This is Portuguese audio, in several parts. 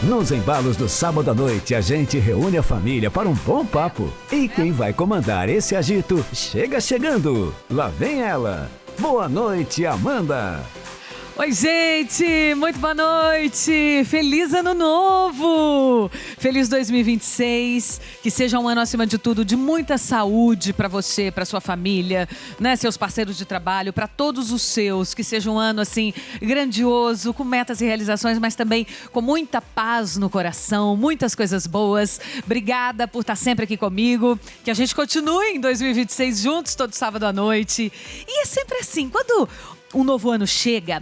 Nos embalos do sábado à noite, a gente reúne a família para um bom papo. E quem vai comandar esse agito chega chegando. Lá vem ela. Boa noite, Amanda. Oi, gente, muito boa noite, feliz ano novo, feliz 2026, que seja um ano acima de tudo de muita saúde para você, para sua família, né, seus parceiros de trabalho, para todos os seus, que seja um ano assim grandioso, com metas e realizações, mas também com muita paz no coração, muitas coisas boas. Obrigada por estar sempre aqui comigo, que a gente continue em 2026 juntos todo sábado à noite. E é sempre assim, quando um novo ano chega,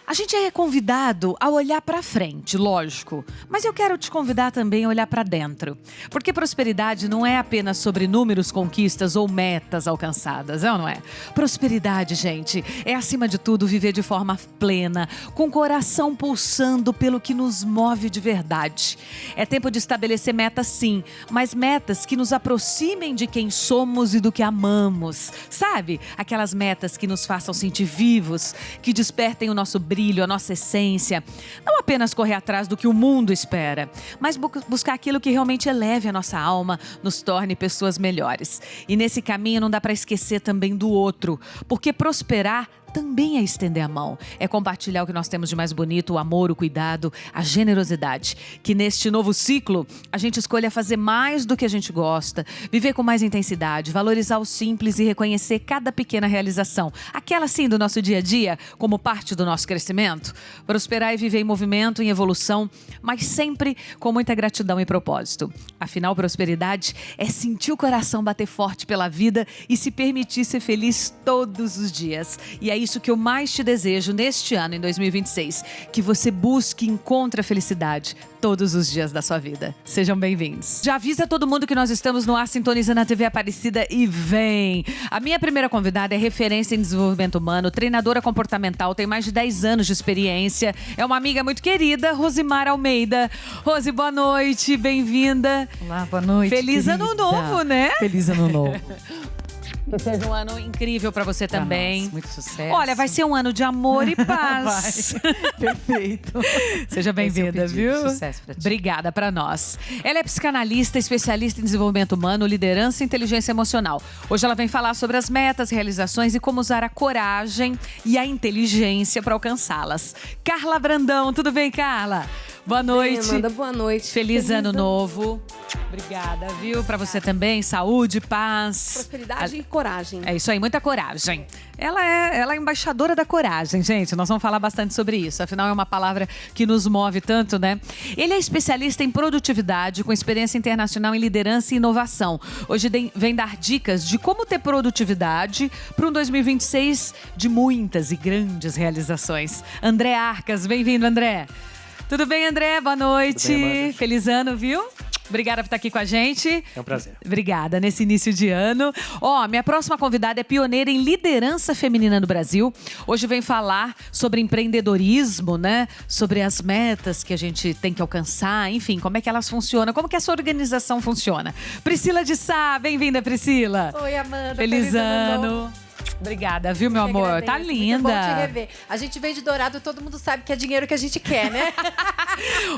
a gente é convidado a olhar para frente, lógico, mas eu quero te convidar também a olhar para dentro, porque prosperidade não é apenas sobre números, conquistas ou metas alcançadas, é ou não é? Prosperidade, gente, é acima de tudo viver de forma plena, com o coração pulsando pelo que nos move de verdade. É tempo de estabelecer metas, sim, mas metas que nos aproximem de quem somos e do que amamos, sabe? Aquelas metas que nos façam sentir vivos, que despertem o nosso brilho, a nossa essência. Não apenas correr atrás do que o mundo espera, mas buscar aquilo que realmente eleve a nossa alma, nos torne pessoas melhores. E nesse caminho não dá para esquecer também do outro, porque prosperar também é estender a mão, é compartilhar o que nós temos de mais bonito, o amor, o cuidado, a generosidade. Que neste novo ciclo, a gente escolha fazer mais do que a gente gosta, viver com mais intensidade, valorizar o simples e reconhecer cada pequena realização, aquela sim do nosso dia a dia, como parte do nosso crescimento. Prosperar e viver em movimento, em evolução, mas sempre com muita gratidão e propósito. Afinal, prosperidade é sentir o coração bater forte pela vida e se permitir ser feliz todos os dias. E é isso que eu mais te desejo neste ano, em 2026. Que você busque e encontre a felicidade todos os dias da sua vida. Sejam bem-vindos. Já avisa todo mundo que nós estamos no ar sintonizando a TV Aparecida e vem! A minha primeira convidada é referência em desenvolvimento humano, treinadora comportamental, tem mais de 10 anos de experiência. É uma amiga muito querida, Rosimar Almeida. Rose, boa noite, bem-vinda. Olá, boa noite. Feliz querida. ano novo, né? Feliz ano novo. Que seja um ano incrível pra você Pra também. nós, muito sucesso. Olha, vai ser um ano de amor e paz. Perfeito. Seja bem-vinda, viu? Sucesso pra ti. Obrigada pra nós. Ela é psicanalista, especialista em desenvolvimento humano, liderança e inteligência emocional. Hoje ela vem falar sobre as metas, realizações e como usar a coragem e a inteligência para alcançá-las. Carla Brandão, tudo bem, Carla? Boa noite. Bem, Amanda, boa noite. Feliz ano novo. Obrigada, viu? Pra você também. Saúde, paz. Prosperidade e coragem. É isso aí, muita coragem. Ela é embaixadora da coragem, gente. Nós vamos falar bastante sobre isso. Afinal, é uma palavra que nos move tanto, né? Ele é especialista em produtividade, com experiência internacional em liderança e inovação. Hoje vem dar dicas de como ter produtividade para um 2026 de muitas e grandes realizações. André Arcas, bem-vindo, André. Tudo bem, André? Boa noite. Tudo bem, Amanda? Feliz ano, viu? Obrigada por estar aqui com a gente. É um prazer. Obrigada, nesse início de ano. Minha próxima convidada é pioneira em liderança feminina no Brasil. Hoje vem falar sobre empreendedorismo, né? Sobre as metas que a gente tem que alcançar, enfim, como é que elas funcionam, como que essa organização funciona. Priscila de Sá, bem-vinda, Priscila. Oi, Amanda. Feliz ano. Obrigada, viu, meu amor? Agradeço. Tá linda. Muito bom te rever. A gente vem de Dourado, todo mundo sabe que é dinheiro que a gente quer, né?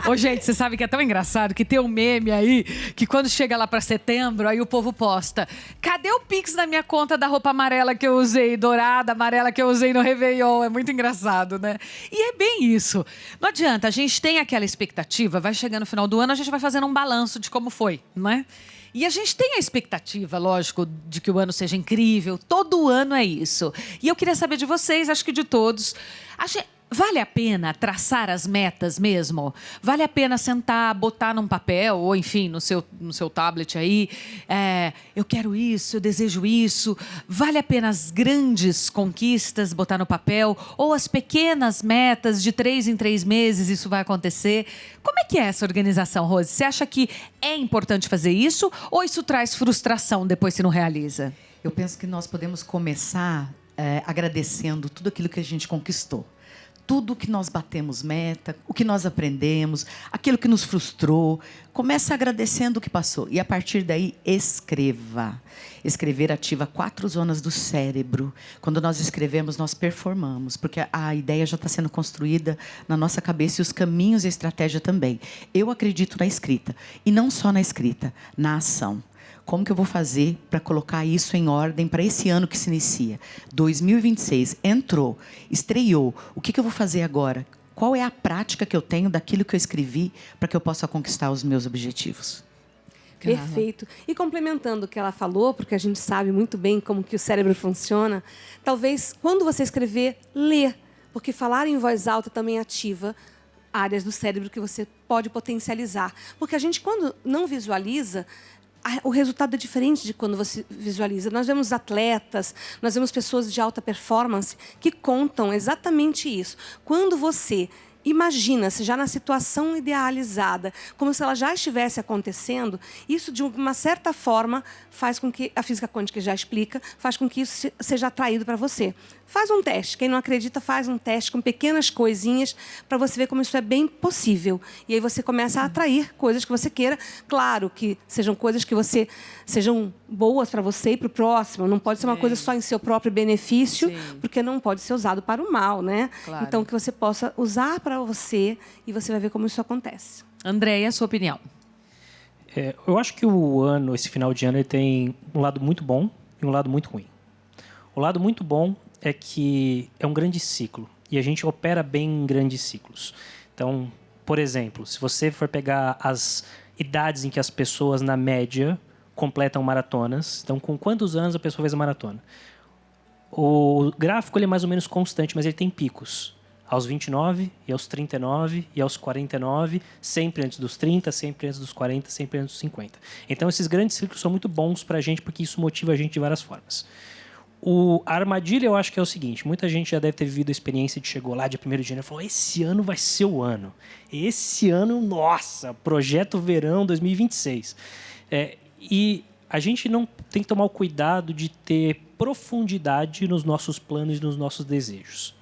Ô, gente, você sabe que é tão engraçado que tem um meme aí, que quando chega lá pra setembro, aí o povo posta: cadê o Pix na minha conta da roupa amarela que eu usei, dourada, amarela que eu usei no Réveillon? É muito engraçado, né? E é bem isso. Não adianta, a gente tem aquela expectativa, vai chegando no final do ano, a gente vai fazendo um balanço de como foi, não é? E a gente tem a expectativa, lógico, de que o ano seja incrível. Todo ano é isso. E eu queria saber de vocês, acho que de todos. Vale a pena traçar as metas mesmo? Vale a pena sentar, botar num papel, ou enfim, no seu tablet aí, eu quero isso, eu desejo isso. Vale a pena as grandes conquistas botar no papel, ou as pequenas metas de 3 em 3 meses, isso vai acontecer? Como é que é essa organização, Rose? Você acha que é importante fazer isso, ou isso traz frustração depois se não realiza? Eu penso que nós podemos começar agradecendo tudo aquilo que a gente conquistou. tudo que nós batemos meta, o que nós aprendemos, aquilo que nos frustrou. Comece agradecendo o que passou. E, a partir daí, escreva. Escrever ativa 4 zonas do cérebro. Quando nós escrevemos, nós performamos, porque a ideia já está sendo construída na nossa cabeça e os caminhos e a estratégia também. Eu acredito na escrita. E não só na escrita, na ação. Como que eu vou fazer para colocar isso em ordem para esse ano que se inicia? 2026 entrou, estreou. O que eu vou fazer agora? Qual é a prática que eu tenho daquilo que eu escrevi para que eu possa conquistar os meus objetivos? Perfeito. E complementando o que ela falou, porque a gente sabe muito bem como que o cérebro funciona, talvez, quando você escrever, lê. Porque falar em voz alta também ativa áreas do cérebro que você pode potencializar. Porque a gente, quando não visualiza, o resultado é diferente de quando você visualiza. Nós vemos atletas, nós vemos pessoas de alta performance que contam exatamente isso. Quando você imagina-se já na situação idealizada, como se ela já estivesse acontecendo, isso, de uma certa forma, faz com que, a física quântica já explica, faz com que isso seja atraído para você. Faz um teste. Quem não acredita, faz um teste com pequenas coisinhas para você ver como isso é bem possível. E aí você começa a atrair coisas que você queira. Claro que sejam coisas que sejam boas para você e para o próximo. Não pode ser uma coisa só em seu próprio benefício, porque não pode ser usado para o mal, né? Claro. Então, que você possa usar para você e você vai ver como isso acontece. Andréia, a sua opinião? Eu acho que esse final de ano, ele tem um lado muito bom e um lado muito ruim. O lado muito bom é que é um grande ciclo e a gente opera bem em grandes ciclos. Então, por exemplo, se você for pegar as idades em que as pessoas, na média, completam maratonas, então, com quantos anos a pessoa fez a maratona? O gráfico ele é mais ou menos constante, mas ele tem picos. Aos 29, e aos 39, e aos 49, sempre antes dos 30, sempre antes dos 40, sempre antes dos 50. Então, esses grandes ciclos são muito bons para a gente, porque isso motiva a gente de várias formas. A armadilha, eu acho que é o seguinte, muita gente já deve ter vivido a experiência de chegou lá de 1º de janeiro e falou, esse ano vai ser o ano. Esse ano, nossa, projeto verão 2026. E a gente não tem que tomar o cuidado de ter profundidade nos nossos planos e nos nossos desejos.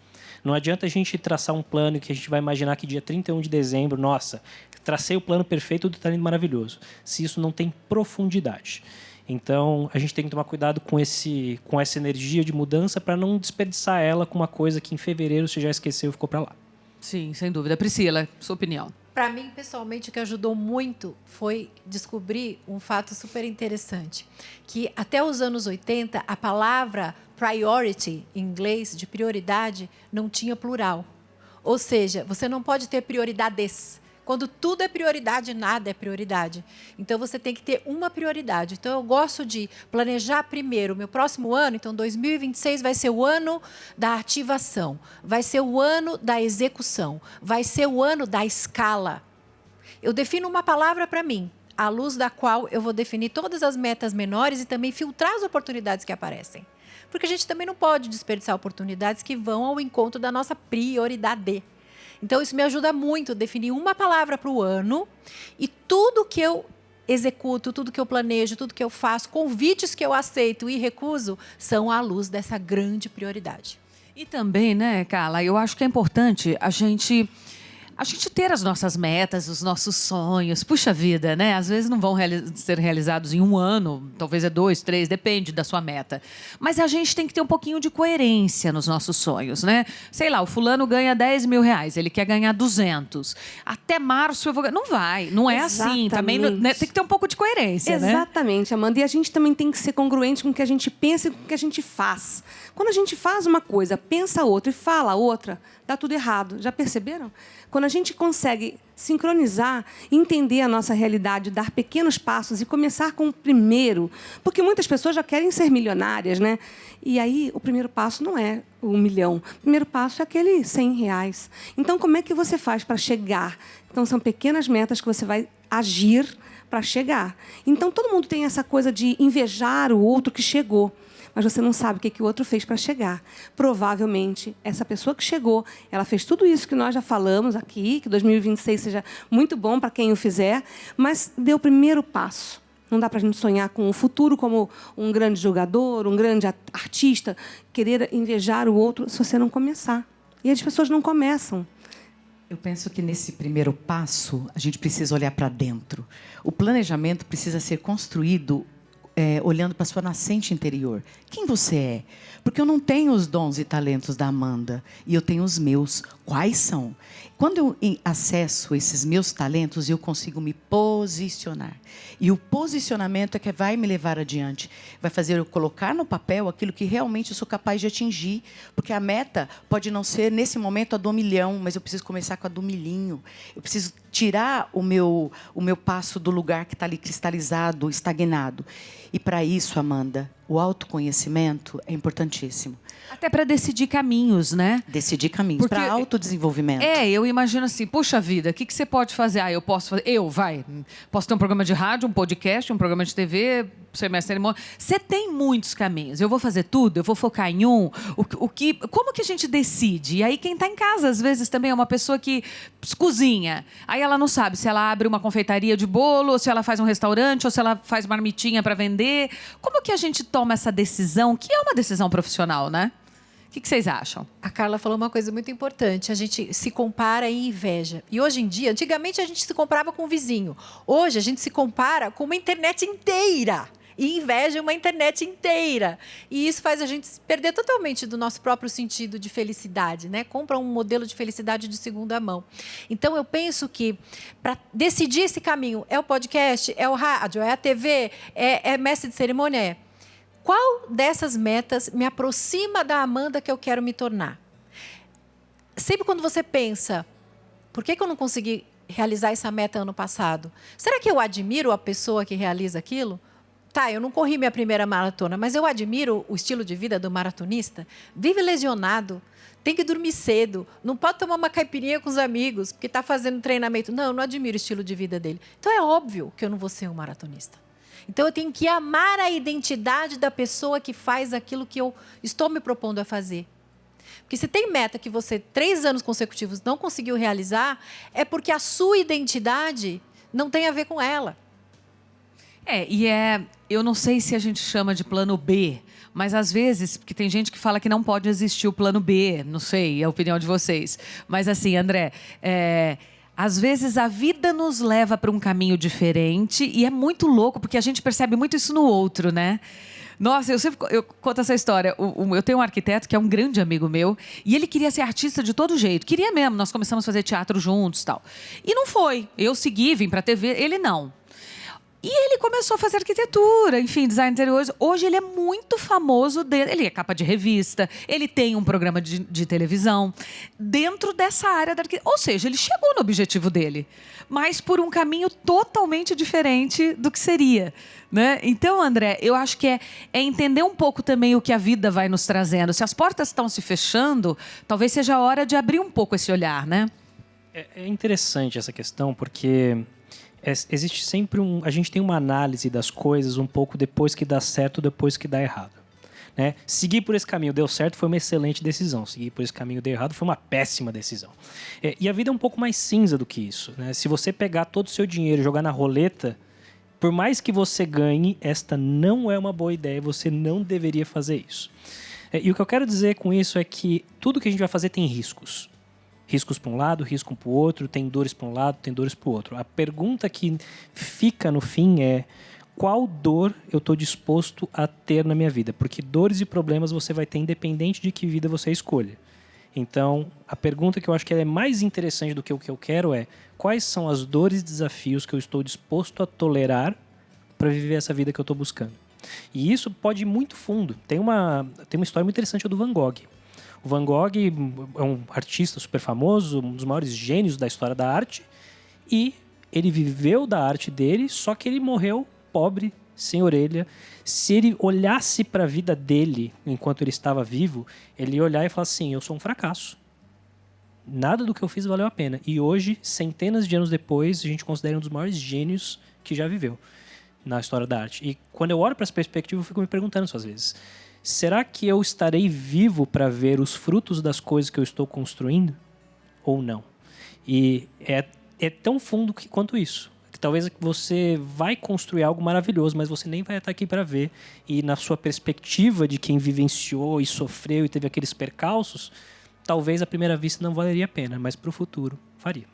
Não adianta a gente traçar um plano que a gente vai imaginar que dia 31 de dezembro, nossa, tracei o plano perfeito, tudo está indo maravilhoso. Se isso não tem profundidade. Então, a gente tem que tomar cuidado com essa energia de mudança para não desperdiçar ela com uma coisa que em fevereiro você já esqueceu e ficou para lá. Sim, sem dúvida. Priscila, sua opinião? Para mim, pessoalmente, o que ajudou muito foi descobrir um fato super interessante. Que até os anos 80, a palavra priority, em inglês, de prioridade, não tinha plural. Ou seja, você não pode ter prioridades. Quando tudo é prioridade, nada é prioridade. Então, você tem que ter uma prioridade. Então, eu gosto de planejar primeiro o meu próximo ano. Então, 2026 vai ser o ano da ativação. Vai ser o ano da execução. Vai ser o ano da escala. Eu defino uma palavra para mim, à luz da qual eu vou definir todas as metas menores e também filtrar as oportunidades que aparecem. Porque a gente também não pode desperdiçar oportunidades que vão ao encontro da nossa prioridade. Então, isso me ajuda muito a definir uma palavra para o ano e tudo que eu executo, tudo que eu planejo, tudo que eu faço, convites que eu aceito e recuso, são à luz dessa grande prioridade. E também, né, Carla, eu acho que é importante a gente ter as nossas metas, os nossos sonhos. Puxa vida, né? Às vezes não vão ser realizados em um ano, talvez 2, 3, depende da sua meta. Mas a gente tem que ter um pouquinho de coerência nos nossos sonhos, né? Sei lá, o fulano ganha 10 mil reais, ele quer ganhar 200. Até março eu vou ganhar. Não vai, não é assim. Também, né, tem que ter um pouco de coerência, né? Exatamente, Amanda. E a gente também tem que ser congruente com o que a gente pensa e com o que a gente faz. Quando a gente faz uma coisa, pensa outra e fala outra, dá tudo errado. Já perceberam? Quando a gente consegue sincronizar, entender a nossa realidade, dar pequenos passos e começar com o primeiro, porque muitas pessoas já querem ser milionárias, né? E aí o primeiro passo não é o 1 milhão, o primeiro passo é aquele 100 reais. Então, como é que você faz para chegar? Então, são pequenas metas que você vai agir para chegar. Então, todo mundo tem essa coisa de invejar o outro que chegou. Mas você não sabe o que o outro fez para chegar. Provavelmente, essa pessoa que chegou, ela fez tudo isso que nós já falamos aqui, que 2026 seja muito bom para quem o fizer, mas deu o primeiro passo. Não dá para a gente sonhar com o futuro como um grande jogador, um grande artista, querer invejar o outro se você não começar. E as pessoas não começam. Eu penso que nesse primeiro passo, a gente precisa olhar para dentro. O planejamento precisa ser construído olhando para a sua nascente interior. Quem você é? Porque eu não tenho os dons e talentos da Amanda, e eu tenho os meus. Quais são? Quando eu acesso esses meus talentos, eu consigo me posicionar. E o posicionamento é que vai me levar adiante. Vai fazer eu colocar no papel aquilo que realmente eu sou capaz de atingir. Porque a meta pode não ser, nesse momento, a do 1 milhão, mas eu preciso começar com a do milhinho. Eu preciso tirar o meu passo do lugar que está ali cristalizado, estagnado. E para isso, Amanda, o autoconhecimento é importantíssimo. Até para decidir caminhos, né? Decidir caminhos para autodesenvolvimento. Eu imagino assim, puxa vida, o que você pode fazer? Eu posso fazer, posso ter um programa de rádio, um podcast, um programa de TV, ser minha cerimônia. Você tem muitos caminhos. Eu vou fazer tudo, eu vou focar em um. Como que a gente decide? E aí quem está em casa, às vezes, também é uma pessoa que cozinha. Aí ela não sabe se ela abre uma confeitaria de bolo, ou se ela faz um restaurante, ou se ela faz marmitinha para vender. Como que a gente toma essa decisão, que é uma decisão profissional, né? O que vocês acham? A Carla falou uma coisa muito importante. A gente se compara e inveja. E hoje em dia, antigamente a gente se comparava com o vizinho. Hoje a gente se compara com uma internet inteira. E inveja uma internet inteira. E isso faz a gente perder totalmente do nosso próprio sentido de felicidade, né? Compra um modelo de felicidade de segunda mão. Então, eu penso que para decidir esse caminho, é o podcast, é o rádio, é a TV, é mestre de cerimônia, qual dessas metas me aproxima da Amanda que eu quero me tornar? Sempre quando você pensa, por que eu não consegui realizar essa meta ano passado? Será que eu admiro a pessoa que realiza aquilo? Tá, eu não corri minha primeira maratona, mas eu admiro o estilo de vida do maratonista. Vive lesionado, tem que dormir cedo, não pode tomar uma caipirinha com os amigos, porque está fazendo treinamento. Não, eu não admiro o estilo de vida dele. Então, é óbvio que eu não vou ser um maratonista. Então, eu tenho que amar a identidade da pessoa que faz aquilo que eu estou me propondo a fazer. Porque se tem meta que você, 3 anos consecutivos, não conseguiu realizar, é porque a sua identidade não tem a ver com ela. Eu não sei se a gente chama de plano B, mas às vezes, porque tem gente que fala que não pode existir o plano B, não sei, é a opinião de vocês. Mas assim, André, às vezes a vida nos leva para um caminho diferente e é muito louco, porque a gente percebe muito isso no outro, né? Nossa, eu conto essa história. Eu tenho um arquiteto que é um grande amigo meu e ele queria ser artista de todo jeito. Queria mesmo, nós começamos a fazer teatro juntos e tal. E não foi. Eu segui, vim para a TV, ele não. E ele começou a fazer arquitetura, enfim, design de interiores. Hoje ele é muito famoso, ele é capa de revista, ele tem um programa de televisão dentro dessa área da arquitetura. Ou seja, ele chegou no objetivo dele, mas por um caminho totalmente diferente do que seria, né? Então, André, eu acho que é entender um pouco também o que a vida vai nos trazendo. Se as portas estão se fechando, talvez seja a hora de abrir um pouco esse olhar, né? É interessante essa questão, porque existe sempre a gente tem uma análise das coisas um pouco depois que dá certo, depois que dá errado, né? Seguir por esse caminho deu certo, foi uma excelente decisão. Seguir por esse caminho deu errado, foi uma péssima decisão. E a vida é um pouco mais cinza do que isso, né? Se você pegar todo o seu dinheiro e jogar na roleta, por mais que você ganhe, esta não é uma boa ideia, você não deveria fazer isso. E o que eu quero dizer com isso é que tudo que a gente vai fazer tem riscos. Riscos para um lado, risco para o outro, tem dores para um lado, tem dores para o outro. A pergunta que fica no fim é: qual dor eu estou disposto a ter na minha vida? Porque dores e problemas você vai ter independente de que vida você escolha. Então, a pergunta que eu acho que é mais interessante do que o que eu quero é: quais são as dores e desafios que eu estou disposto a tolerar para viver essa vida que eu estou buscando? E isso pode ir muito fundo. Tem uma história muito interessante do Van Gogh. O Van Gogh é um artista super famoso, um dos maiores gênios da história da arte, e ele viveu da arte dele, só que ele morreu pobre, sem orelha. Se ele olhasse para a vida dele enquanto ele estava vivo, ele ia olhar e falar assim: eu sou um fracasso. Nada do que eu fiz valeu a pena. E hoje, centenas de anos depois, a gente considera um dos maiores gênios que já viveu na história da arte. E quando eu olho para essa perspectiva, eu fico me perguntando às vezes: será que eu estarei vivo para ver os frutos das coisas que eu estou construindo? Ou não? E é tão fundo quanto isso. Que talvez você vai construir algo maravilhoso, mas você nem vai estar aqui para ver. E na sua perspectiva de quem vivenciou e sofreu e teve aqueles percalços, talvez à primeira vista não valeria a pena, mas para o futuro faria.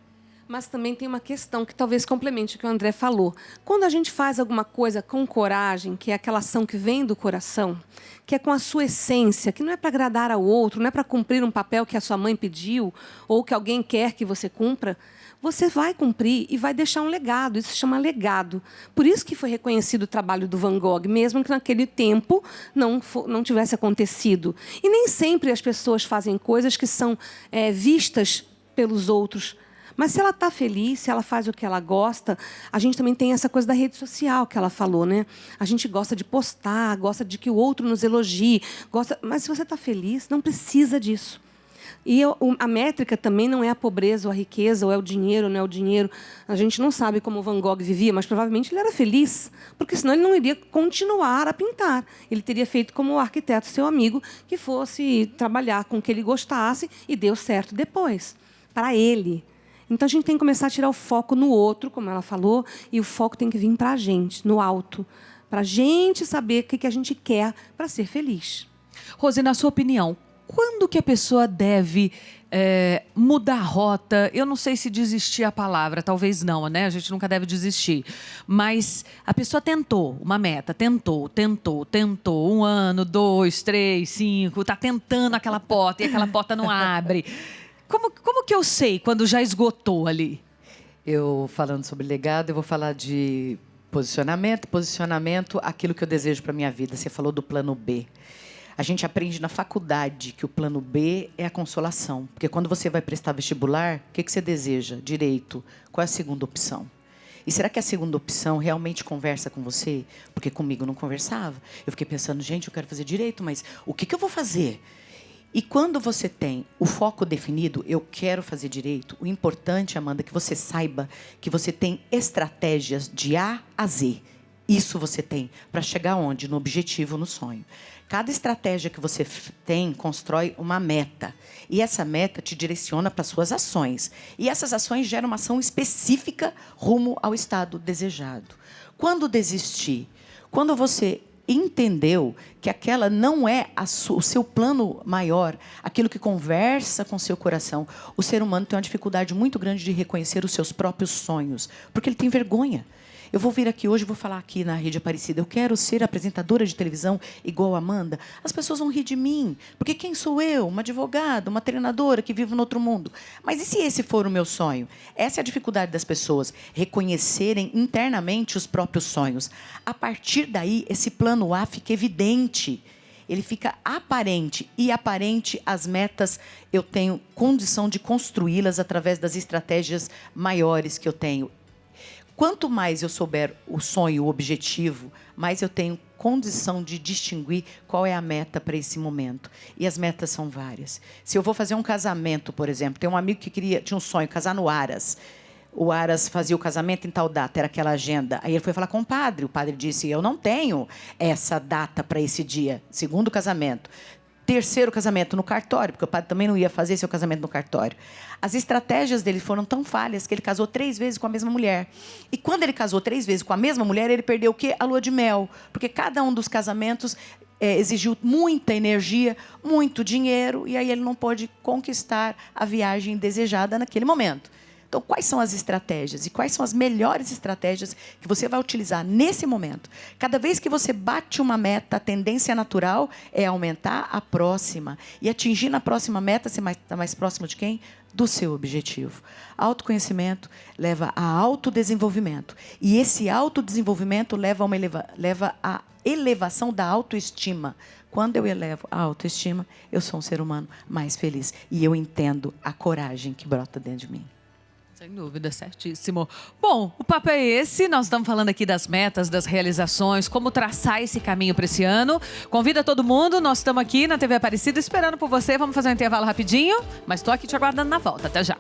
Mas também tem uma questão que talvez complemente o que o André falou. Quando a gente faz alguma coisa com coragem, que é aquela ação que vem do coração, que é com a sua essência, que não é para agradar ao outro, não é para cumprir um papel que a sua mãe pediu ou que alguém quer que você cumpra, você vai cumprir e vai deixar um legado. Isso se chama legado. Por isso que foi reconhecido o trabalho do Van Gogh, mesmo que naquele tempo não tivesse acontecido. E nem sempre as pessoas fazem coisas que são vistas pelos outros. Mas se ela está feliz, se ela faz o que ela gosta, a gente também tem essa coisa da rede social que ela falou, né? A gente gosta de postar, gosta de que o outro nos elogie, mas se você está feliz, não precisa disso. E a métrica também não é a pobreza ou a riqueza, ou é o dinheiro ou não é o dinheiro. A gente não sabe como o Van Gogh vivia, mas provavelmente ele era feliz, porque senão ele não iria continuar a pintar. Ele teria feito como o arquiteto, seu amigo, que fosse trabalhar com o que ele gostasse e deu certo depois, para ele. Então, a gente tem que começar a tirar o foco no outro, como ela falou, e o foco tem que vir para a gente, no alto, para a gente saber o que a gente quer para ser feliz. Rose, na sua opinião, quando que a pessoa deve mudar a rota? Eu não sei se desistir é a palavra, talvez não, né? A gente nunca deve desistir. Mas a pessoa tentou uma meta, tentou. 1 ano, 2, 3, 5, está tentando aquela porta e aquela porta não abre. Como que eu sei quando já esgotou ali? Eu, falando sobre legado, eu vou falar de posicionamento, aquilo que eu desejo para a minha vida. Você falou do plano B. A gente aprende na faculdade que o plano B é a consolação. Porque quando você vai prestar vestibular, o que você deseja? Direito. Qual é a segunda opção? E será que a segunda opção realmente conversa com você? Porque comigo não conversava. Eu fiquei pensando, gente, eu quero fazer direito, mas o que eu vou fazer? E quando você tem o foco definido, eu quero fazer direito, o importante, Amanda, é que você saiba que você tem estratégias de A a Z. Isso você tem para chegar onde? No objetivo, no sonho. Cada estratégia que você tem constrói uma meta. E essa meta te direciona para suas ações. E essas ações geram uma ação específica rumo ao estado desejado. Quando desistir? Quando você entendeu que aquela não é o seu plano maior, aquilo que conversa com o seu coração. O ser humano tem uma dificuldade muito grande de reconhecer os seus próprios sonhos, porque ele tem vergonha. Eu vou vir aqui hoje, vou falar aqui na Rede Aparecida, eu quero ser apresentadora de televisão igual a Amanda. As pessoas vão rir de mim, porque quem sou eu? Uma advogada, uma treinadora que vive no outro mundo. Mas e se esse for o meu sonho? Essa é a dificuldade das pessoas, reconhecerem internamente os próprios sonhos. A partir daí, esse plano A fica evidente. Ele fica aparente. E aparente, as metas, eu tenho condição de construí-las através das estratégias maiores que eu tenho. Quanto mais eu souber o sonho, o objetivo, mais eu tenho condição de distinguir qual é a meta para esse momento. E as metas são várias. Se eu vou fazer um casamento, por exemplo, tem um amigo que tinha um sonho, casar no Aras. O Aras fazia o casamento em tal data, era aquela agenda. Aí ele foi falar com o padre disse, eu não tenho essa data para esse dia. Segundo casamento. Terceiro casamento no cartório, porque o padre também não ia fazer seu casamento no cartório. As estratégias dele foram tão falhas que ele casou 3 vezes com a mesma mulher. E quando ele casou 3 vezes com a mesma mulher, ele perdeu o quê? A lua de mel. Porque cada um dos casamentos exigiu muita energia, muito dinheiro, e aí ele não pôde conquistar a viagem desejada naquele momento. Então, quais são as estratégias? E quais são as melhores estratégias que você vai utilizar nesse momento? Cada vez que você bate uma meta, a tendência natural é aumentar a próxima. E atingir na próxima meta, você está mais próximo de quem? Do seu objetivo. Autoconhecimento leva a autodesenvolvimento. E esse autodesenvolvimento leva à elevação da autoestima. Quando eu elevo a autoestima, eu sou um ser humano mais feliz. E eu entendo a coragem que brota dentro de mim. Sem dúvida, certíssimo. Bom, o papo é esse. Nós estamos falando aqui das metas, das realizações, como traçar esse caminho para esse ano. Convida todo mundo. Nós estamos aqui na TV Aparecida esperando por você. Vamos fazer um intervalo rapidinho, mas estou aqui te aguardando na volta. Até já.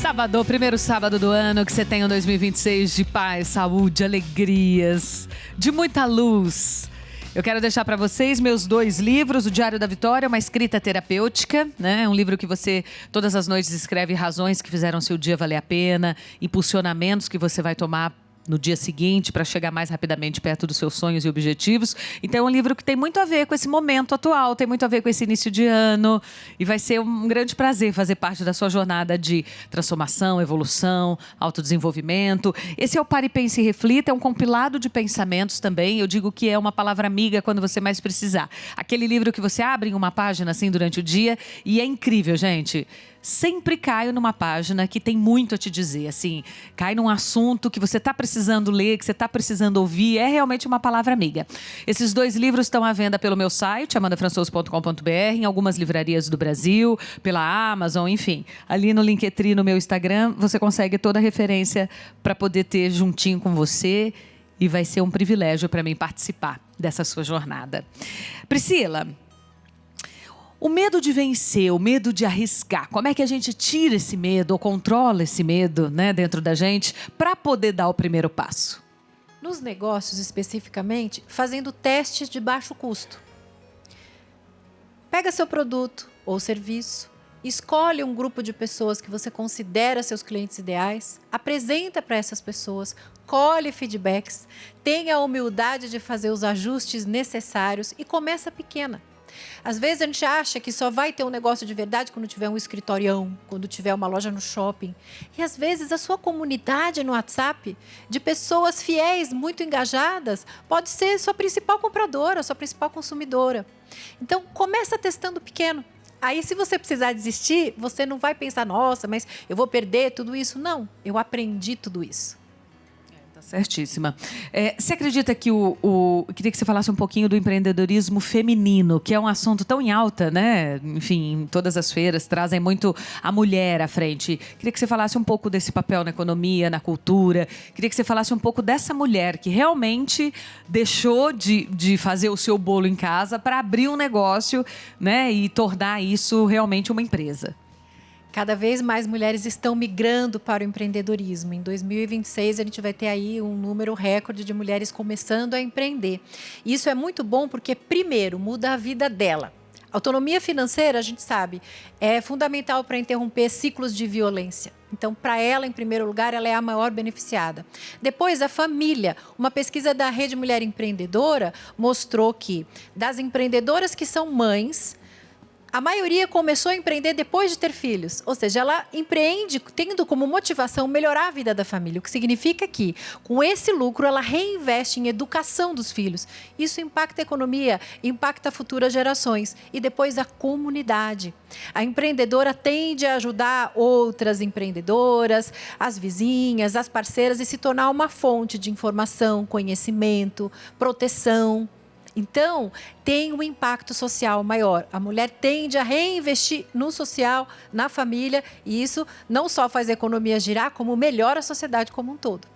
Sábado, primeiro sábado do ano, que você tenha um 2026 de paz, saúde, alegrias, de muita luz. Eu quero deixar para vocês meus 2 livros, O Diário da Vitória, uma escrita terapêutica, né? Um livro que você, todas as noites, escreve razões que fizeram seu dia valer a pena, impulsionamentos que você vai tomar no dia seguinte para chegar mais rapidamente perto dos seus sonhos e objetivos. Então é um livro que tem muito a ver com esse momento atual, tem muito a ver com esse início de ano e vai ser um grande prazer fazer parte da sua jornada de transformação, evolução, autodesenvolvimento. Esse é o Pare, Pense e Reflita, é um compilado de pensamentos também. Eu digo que é uma palavra amiga quando você mais precisar. Aquele livro que você abre em uma página assim durante o dia e é incrível, gente. Sempre caio numa página que tem muito a te dizer, assim, cai num assunto que você está precisando ler, que você está precisando ouvir, é realmente uma palavra amiga. Esses 2 livros estão à venda pelo meu site, amandafrançoso.com.br, em algumas livrarias do Brasil, pela Amazon, enfim. Ali no Linktree, no meu Instagram, você consegue toda a referência para poder ter juntinho com você e vai ser um privilégio para mim participar dessa sua jornada. Priscila, o medo de vencer, o medo de arriscar, como é que a gente tira esse medo ou controla esse medo, né, dentro da gente para poder dar o primeiro passo? Nos negócios, especificamente, fazendo testes de baixo custo. Pega seu produto ou serviço, escolhe um grupo de pessoas que você considera seus clientes ideais, apresenta para essas pessoas, colhe feedbacks, tenha a humildade de fazer os ajustes necessários e começa pequena. Às vezes a gente acha que só vai ter um negócio de verdade quando tiver um escritorião, quando tiver uma loja no shopping. E às vezes a sua comunidade no WhatsApp, de pessoas fiéis, muito engajadas, pode ser sua principal compradora, sua principal consumidora. Então, começa testando pequeno. Aí, se você precisar desistir, você não vai pensar, nossa, mas eu vou perder tudo isso. Não, eu aprendi tudo isso. Certíssima. Você acredita que eu queria que você falasse um pouquinho do empreendedorismo feminino, que é um assunto tão em alta, né? Enfim, em todas as feiras trazem muito a mulher à frente. Queria que você falasse um pouco desse papel na economia, na cultura. Queria que você falasse um pouco dessa mulher que realmente deixou de fazer o seu bolo em casa para abrir um negócio, né? E tornar isso realmente uma empresa. Cada vez mais mulheres estão migrando para o empreendedorismo. Em 2026, a gente vai ter aí um número recorde de mulheres começando a empreender. E isso é muito bom porque, primeiro, muda a vida dela. Autonomia financeira, a gente sabe, é fundamental para interromper ciclos de violência. Então, para ela, em primeiro lugar, ela é a maior beneficiada. Depois, a família. Uma pesquisa da Rede Mulher Empreendedora mostrou que, das empreendedoras que são mães, a maioria começou a empreender depois de ter filhos. Ou seja, ela empreende tendo como motivação melhorar a vida da família. O que significa que, com esse lucro, ela reinveste em educação dos filhos. Isso impacta a economia, impacta futuras gerações. E depois a comunidade. A empreendedora tende a ajudar outras empreendedoras, as vizinhas, as parceiras e se tornar uma fonte de informação, conhecimento, proteção. Então, tem um impacto social maior. A mulher tende a reinvestir no social, na família, e isso não só faz a economia girar, como melhora a sociedade como um todo.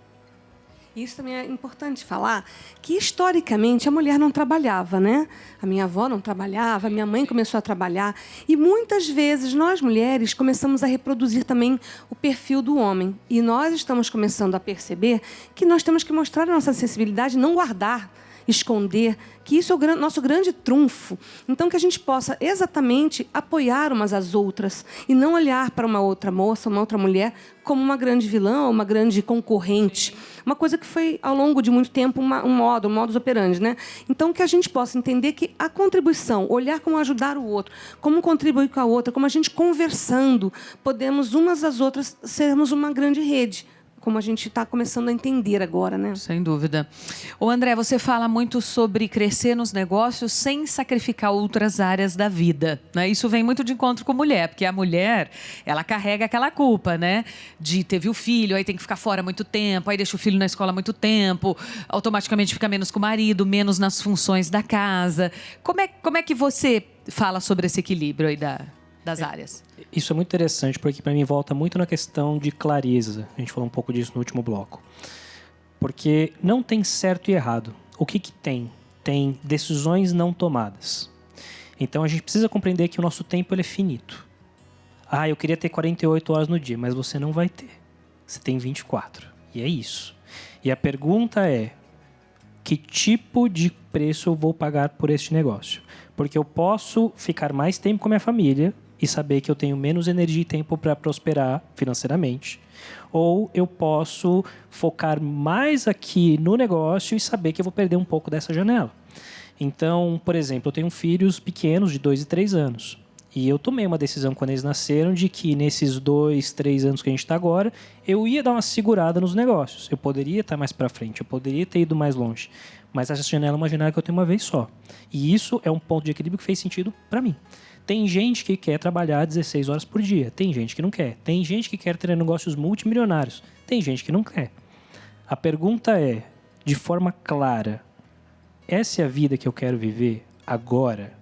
Isso também é importante falar, que historicamente a mulher não trabalhava, né? A minha avó não trabalhava, a minha mãe começou a trabalhar. E muitas vezes nós, mulheres, começamos a reproduzir também o perfil do homem. E nós estamos começando a perceber que nós temos que mostrar a nossa sensibilidade, não guardar, esconder, que isso é o nosso grande trunfo. Então, que a gente possa exatamente apoiar umas às outras e não olhar para uma outra moça, uma outra mulher, como uma grande vilã ou uma grande concorrente. Uma coisa que foi, ao longo de muito tempo, um modus operandi, né? Então, que a gente possa entender que a contribuição, olhar como ajudar o outro, como contribuir com a outra, como a gente conversando, podemos umas às outras sermos uma grande rede, como a gente está começando a entender agora, né? Sem dúvida. Ô André, você fala muito sobre crescer nos negócios sem sacrificar outras áreas da vida, né? Isso vem muito de encontro com a mulher, porque a mulher, ela carrega aquela culpa, né? De teve o filho, aí tem que ficar fora muito tempo, aí deixa o filho na escola muito tempo, automaticamente fica menos com o marido, menos nas funções da casa. Como é que você fala sobre esse equilíbrio aí das áreas? Isso é muito interessante, porque para mim volta muito na questão de clareza. A gente falou um pouco disso no último bloco. Porque não tem certo e errado. O que tem? Tem decisões não tomadas. Então a gente precisa compreender que o nosso tempo ele é finito. Ah, eu queria ter 48 horas no dia, mas você não vai ter. Você tem 24. E é isso. E a pergunta é: que tipo de preço eu vou pagar por este negócio? Porque eu posso ficar mais tempo com a minha família, e saber que eu tenho menos energia e tempo para prosperar financeiramente. Ou eu posso focar mais aqui no negócio e saber que eu vou perder um pouco dessa janela. Então, por exemplo, eu tenho filhos pequenos de 2 e 3 anos. E eu tomei uma decisão quando eles nasceram de que nesses 2, 3 anos que a gente está agora, eu ia dar uma segurada nos negócios. Eu poderia estar mais para frente, eu poderia ter ido mais longe. Mas essa janela é uma janela que eu tenho uma vez só. E isso é um ponto de equilíbrio que fez sentido para mim. Tem gente que quer trabalhar 16 horas por dia. Tem gente que não quer. Tem gente que quer ter negócios multimilionários. Tem gente que não quer. A pergunta é, de forma clara, essa é a vida que eu quero viver agora?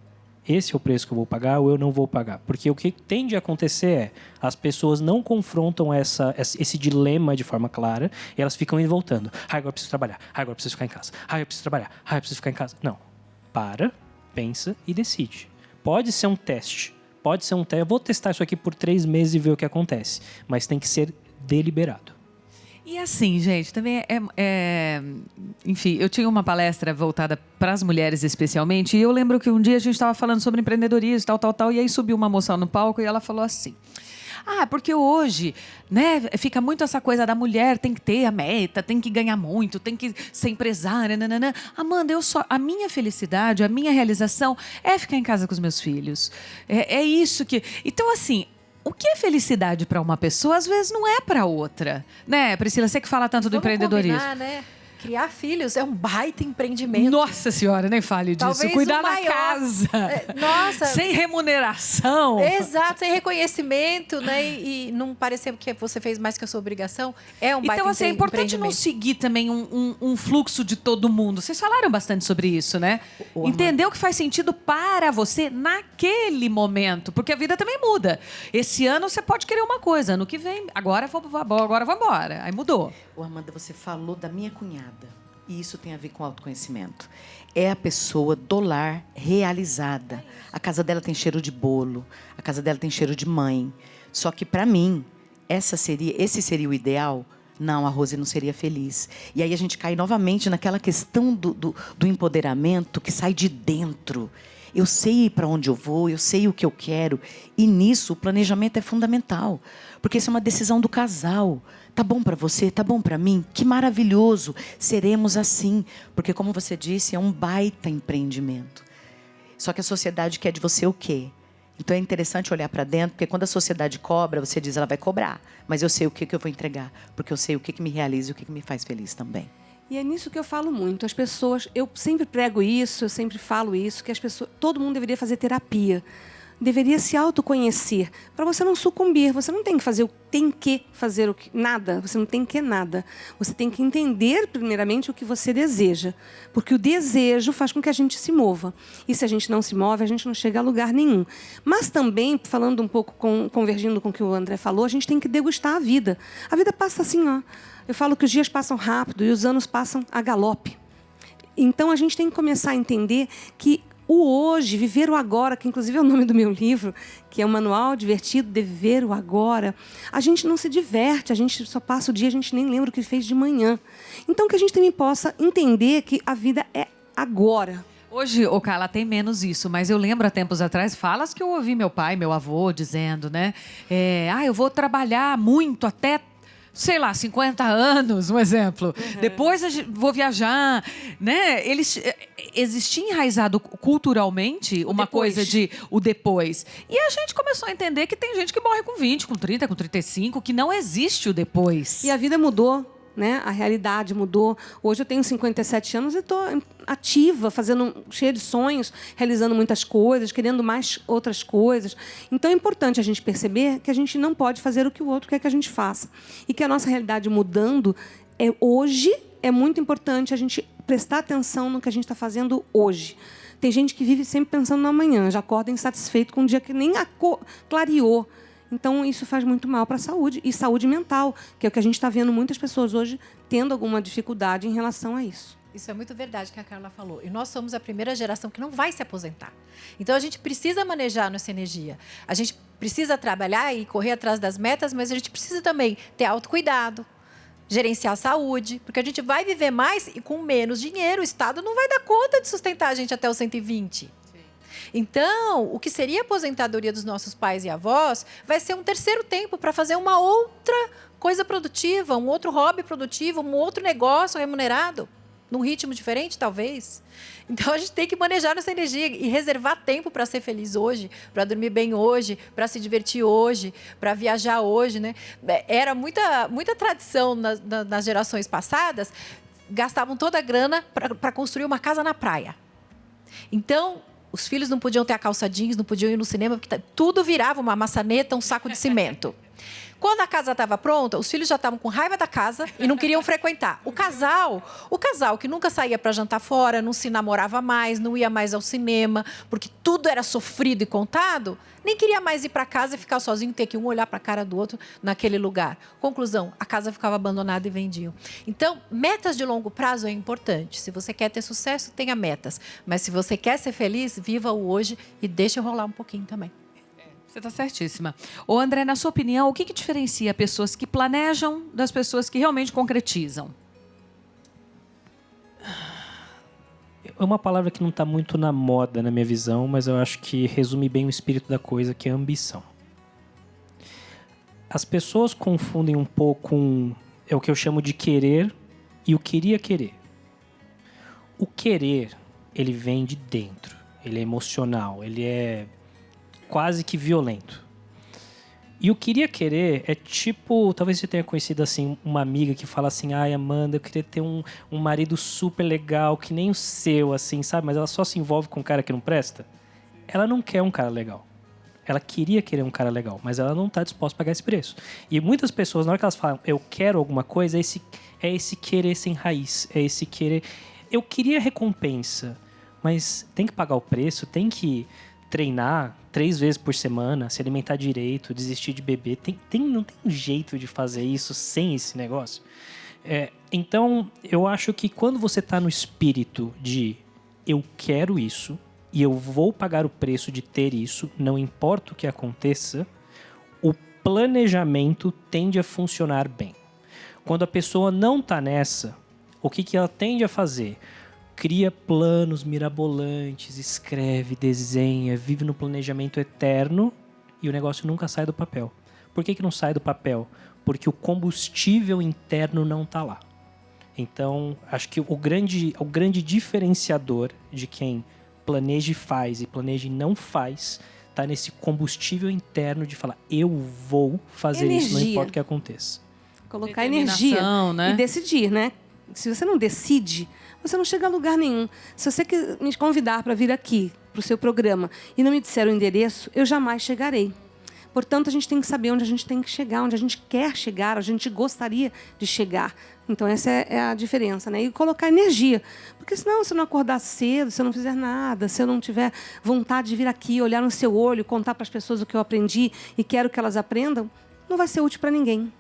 Esse é o preço que eu vou pagar ou eu não vou pagar? Porque o que tende a acontecer é, as pessoas não confrontam esse dilema de forma clara e elas ficam indo e voltando. Agora eu preciso trabalhar. Agora eu preciso ficar em casa. Eu preciso trabalhar. Eu preciso ficar em casa. Não. Para, pensa e decide. Pode ser um teste. Pode ser um teste. Eu vou testar isso aqui por 3 meses e ver o que acontece. Mas tem que ser deliberado. E assim, gente, também enfim, eu tinha uma palestra voltada para as mulheres especialmente, e eu lembro que um dia a gente estava falando sobre empreendedorismo, tal, e aí subiu uma moça no palco e ela falou assim: porque hoje, né, fica muito essa coisa da mulher tem que ter a meta, tem que ganhar muito, tem que ser empresária, nananã. Amanda, a minha felicidade, a minha realização é ficar em casa com os meus filhos. É isso que... Então, assim, o que é felicidade para uma pessoa, às vezes não é para outra. Né, Priscila? Você que fala tanto do empreendedorismo. Combinar, né? Criar filhos é um baita empreendimento. Nossa Senhora, nem fale disso. Talvez cuidar o da maior. casa. Nossa. Sem remuneração. Exato, sem reconhecimento, né? E não parecer que você fez mais que a sua obrigação. É um baita Então, assim, é importante não seguir também um fluxo de todo mundo. Vocês falaram bastante sobre isso, né? Entender o que faz sentido para você naquele momento. Porque a vida também muda. Esse ano você pode querer uma coisa. Ano que vem, agora vou embora. Aí mudou. Amanda, você falou da minha cunhada. E isso tem a ver com autoconhecimento. É a pessoa do lar realizada. A casa dela tem cheiro de bolo. A casa dela tem cheiro de mãe. Só que, para mim, esse seria o ideal. Não, a Rose não seria feliz. E aí a gente cai novamente naquela questão do empoderamento que sai de dentro. Eu sei para onde eu vou, eu sei o que eu quero. E nisso o planejamento é fundamental. Porque isso é uma decisão do casal. Tá bom para você? Tá bom para mim? Que maravilhoso! Seremos assim. Porque, como você disse, é um baita empreendimento. Só que a sociedade quer de você o quê? Então é interessante olhar para dentro, porque quando a sociedade cobra, você diz, ela vai cobrar. Mas eu sei o que eu vou entregar. Porque eu sei o que me realiza e o que me faz feliz também. E é nisso que eu falo muito. As pessoas, eu sempre prego isso, eu sempre falo isso, que as pessoas, todo mundo deveria fazer terapia. Deveria se autoconhecer, para você não sucumbir. Você não tem que fazer nada. Você não tem que nada. Você tem que entender, primeiramente, o que você deseja. Porque o desejo faz com que a gente se mova. E se a gente não se move, a gente não chega a lugar nenhum. Mas também, falando um pouco, convergindo com o que o André falou, a gente tem que degustar a vida. A vida passa assim, ó. Eu falo que os dias passam rápido e os anos passam a galope. Então, a gente tem que começar a entender que o hoje, viver o agora, que inclusive é o nome do meu livro, que é um manual divertido de viver o agora, a gente não se diverte, a gente só passa o dia, a gente nem lembra o que fez de manhã. Então, que a gente também possa entender que a vida é agora. Hoje, Carla, tem menos isso, mas eu lembro há tempos atrás falas que eu ouvi meu pai, meu avô dizendo, né? Eu vou trabalhar muito até... sei lá, 50 anos, um exemplo. Depois vou viajar, né? Existia enraizado culturalmente uma coisa de o depois. E a gente começou a entender que tem gente que morre com 20, com 30, com 35, que não existe o depois. E a vida mudou, né? A realidade mudou. Hoje eu tenho 57 anos e estou ativa, cheia de sonhos, realizando muitas coisas, querendo mais outras coisas. Então é importante a gente perceber que a gente não pode fazer o que o outro quer que a gente faça. E que a nossa realidade mudando, hoje é muito importante a gente prestar atenção no que a gente está fazendo hoje. Tem gente que vive sempre pensando no amanhã, já acorda insatisfeito com um dia que nem clareou. Então, isso faz muito mal para a saúde, e saúde mental, que é o que a gente está vendo muitas pessoas hoje tendo alguma dificuldade em relação a isso. Isso é muito verdade que a Carla falou. E nós somos a primeira geração que não vai se aposentar. Então, a gente precisa manejar nossa energia. A gente precisa trabalhar e correr atrás das metas, mas a gente precisa também ter autocuidado, gerenciar a saúde, porque a gente vai viver mais e com menos dinheiro. O Estado não vai dar conta de sustentar a gente até os 120. Então, o que seria a aposentadoria dos nossos pais e avós vai ser um terceiro tempo para fazer uma outra coisa produtiva, um outro hobby produtivo, um outro negócio remunerado, num ritmo diferente, talvez. Então, a gente tem que manejar nossa energia e reservar tempo para ser feliz hoje, para dormir bem hoje, para se divertir hoje, para viajar hoje, né? Era muita tradição nas gerações passadas, gastavam toda a grana para construir uma casa na praia. Então, os filhos não podiam ter a calça jeans, não podiam ir no cinema, porque tudo virava uma maçaneta, um saco de cimento. Quando a casa estava pronta, os filhos já estavam com raiva da casa e não queriam frequentar. O casal que nunca saía para jantar fora, não se namorava mais, não ia mais ao cinema, porque tudo era sofrido e contado, nem queria mais ir para casa e ficar sozinho, ter que um olhar para a cara do outro naquele lugar. Conclusão, a casa ficava abandonada e vendiam. Então, metas de longo prazo é importante. Se você quer ter sucesso, tenha metas. Mas se você quer ser feliz, viva o hoje e deixe rolar um pouquinho também. Você está certíssima. Ô, André, na sua opinião, o que diferencia pessoas que planejam das pessoas que realmente concretizam? É uma palavra que não está muito na moda, na minha visão, mas eu acho que resume bem o espírito da coisa, que é a ambição. As pessoas confundem um pouco é o que eu chamo de querer e o queria querer. O querer, ele vem de dentro, ele é emocional, ele é quase que violento. E o queria querer é tipo, talvez você tenha conhecido assim uma amiga que fala assim: ai, Amanda, eu queria ter um marido super legal, que nem o seu, assim, sabe? Mas ela só se envolve com um cara que não presta. Ela não quer um cara legal. Ela queria querer um cara legal, mas ela não está disposta a pagar esse preço. E muitas pessoas, na hora que elas falam eu quero alguma coisa, é esse querer sem raiz, é esse querer... Eu queria recompensa, mas tem que pagar o preço, tem que treinar 3 vezes por semana, se alimentar direito, desistir de beber. Não tem um jeito de fazer isso sem esse negócio. Então, eu acho que quando você está no espírito de eu quero isso e eu vou pagar o preço de ter isso, não importa o que aconteça, o planejamento tende a funcionar bem. Quando a pessoa não está nessa, o que ela tende a fazer? Cria planos mirabolantes, escreve, desenha, vive no planejamento eterno e o negócio nunca sai do papel. Por que não sai do papel? Porque o combustível interno não está lá. Então, acho que o grande diferenciador de quem planeja e faz e planeja e não faz está nesse combustível interno de falar eu vou fazer isso, não importa o que aconteça. Colocar energia, né? E decidir, né? Se você não decide, você não chega a lugar nenhum. Se você me convidar para vir aqui, para o seu programa, e não me disser o endereço, eu jamais chegarei. Portanto, a gente tem que saber onde a gente tem que chegar, onde a gente quer chegar, onde a gente gostaria de chegar. Então, essa é a diferença, né? E colocar energia. Porque senão, se eu não acordar cedo, se eu não fizer nada, se eu não tiver vontade de vir aqui, olhar no seu olho, contar para as pessoas o que eu aprendi e quero que elas aprendam, não vai ser útil para ninguém.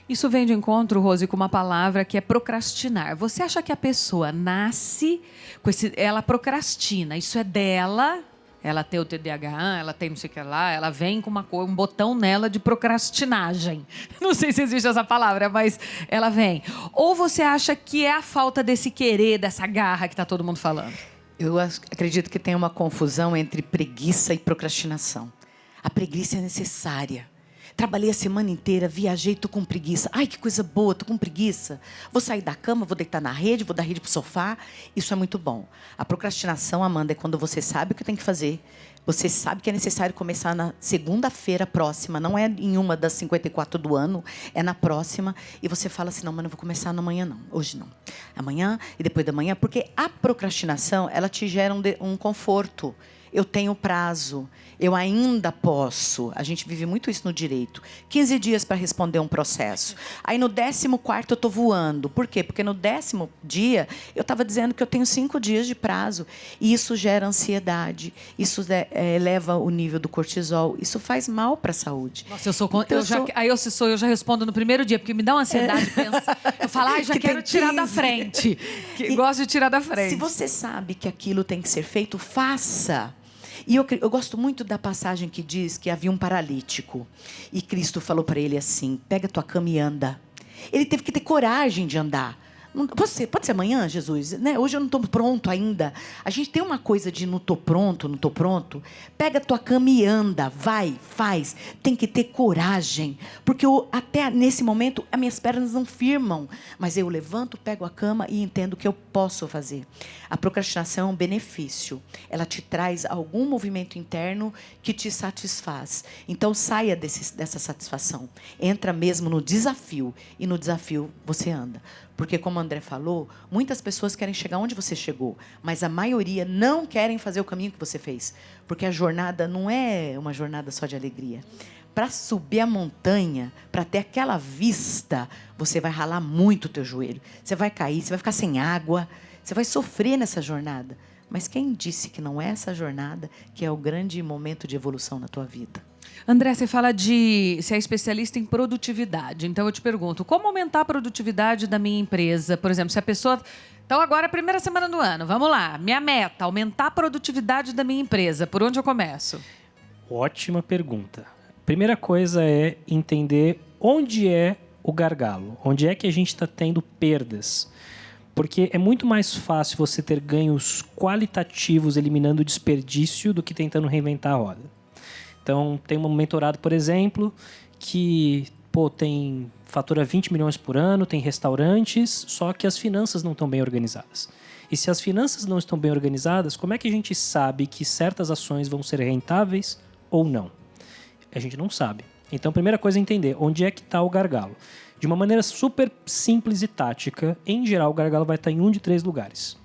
Isso vem de encontro, Rose, com uma palavra que é procrastinar. Você acha que a pessoa nasce com ela procrastina, isso é dela, ela tem o TDAH, ela tem não sei o que lá, ela vem com um botão nela de procrastinagem. Não sei se existe essa palavra, mas ela vem. Ou você acha que é a falta desse querer, dessa garra que está todo mundo falando? Eu acredito que tem uma confusão entre preguiça e procrastinação. A preguiça é necessária. Trabalhei a semana inteira, viajei, tô com preguiça. Ai, que coisa boa, tô com preguiça. Vou sair da cama, vou deitar na rede, vou da rede pro sofá. Isso é muito bom. A procrastinação, Amanda, é quando você sabe o que tem que fazer. Você sabe que é necessário começar na segunda-feira próxima. Não é em uma das 54 do ano, é na próxima. E você fala assim, não, mas não vou começar amanhã não. Hoje não. Amanhã e depois da manhã. Porque a procrastinação, ela te gera um conforto. Eu tenho prazo, eu ainda posso. A gente vive muito isso no direito. 15 dias para responder um processo. Aí no 14º eu estou voando. Por quê? Porque no 10º dia eu estava dizendo que eu tenho 5 dias de prazo. E isso gera ansiedade. Isso eleva o nível do cortisol. Isso faz mal para a saúde. Nossa, eu já respondo no primeiro dia, porque me dá uma ansiedade pensar. Eu falo, já quero tirar da frente. Gosto de tirar da frente. Se você sabe que aquilo tem que ser feito, faça. E eu gosto muito da passagem que diz que havia um paralítico. E Cristo falou para ele assim, pega tua cama e anda. Ele teve que ter coragem de andar. Pode ser amanhã, Jesus? Né? Hoje eu não estou pronto ainda. A gente tem uma coisa de não estou pronto, não estou pronto. Pega a tua cama e anda, vai, faz. Tem que ter coragem. Porque até nesse momento, as minhas pernas não firmam. Mas eu levanto, pego a cama e entendo o que eu posso fazer. A procrastinação é um benefício. Ela te traz algum movimento interno que te satisfaz. Então, saia dessa satisfação. Entra mesmo no desafio. E no desafio, você anda. Porque, como o André falou, muitas pessoas querem chegar onde você chegou, mas a maioria não querem fazer o caminho que você fez. Porque a jornada não é uma jornada só de alegria. Para subir a montanha, para ter aquela vista, você vai ralar muito o teu joelho. Você vai cair, você vai ficar sem água, você vai sofrer nessa jornada. Mas quem disse que não é essa jornada que é o grande momento de evolução na tua vida? André, você fala você é especialista em produtividade. Então, eu te pergunto, como aumentar a produtividade da minha empresa? Por exemplo, se a pessoa... Então, agora, primeira semana do ano, vamos lá. Minha meta, aumentar a produtividade da minha empresa. Por onde eu começo? Ótima pergunta. Primeira coisa é entender onde é o gargalo. Onde é que a gente está tendo perdas. Porque é muito mais fácil você ter ganhos qualitativos eliminando o desperdício do que tentando reinventar a roda. Então, tem um mentorado, por exemplo, que fatura 20 milhões por ano, tem restaurantes, só que as finanças não estão bem organizadas. E se as finanças não estão bem organizadas, como é que a gente sabe que certas ações vão ser rentáveis ou não? A gente não sabe. Então, a primeira coisa é entender onde é que está o gargalo. De uma maneira super simples e tática, em geral, o gargalo vai estar em um de 3 lugares.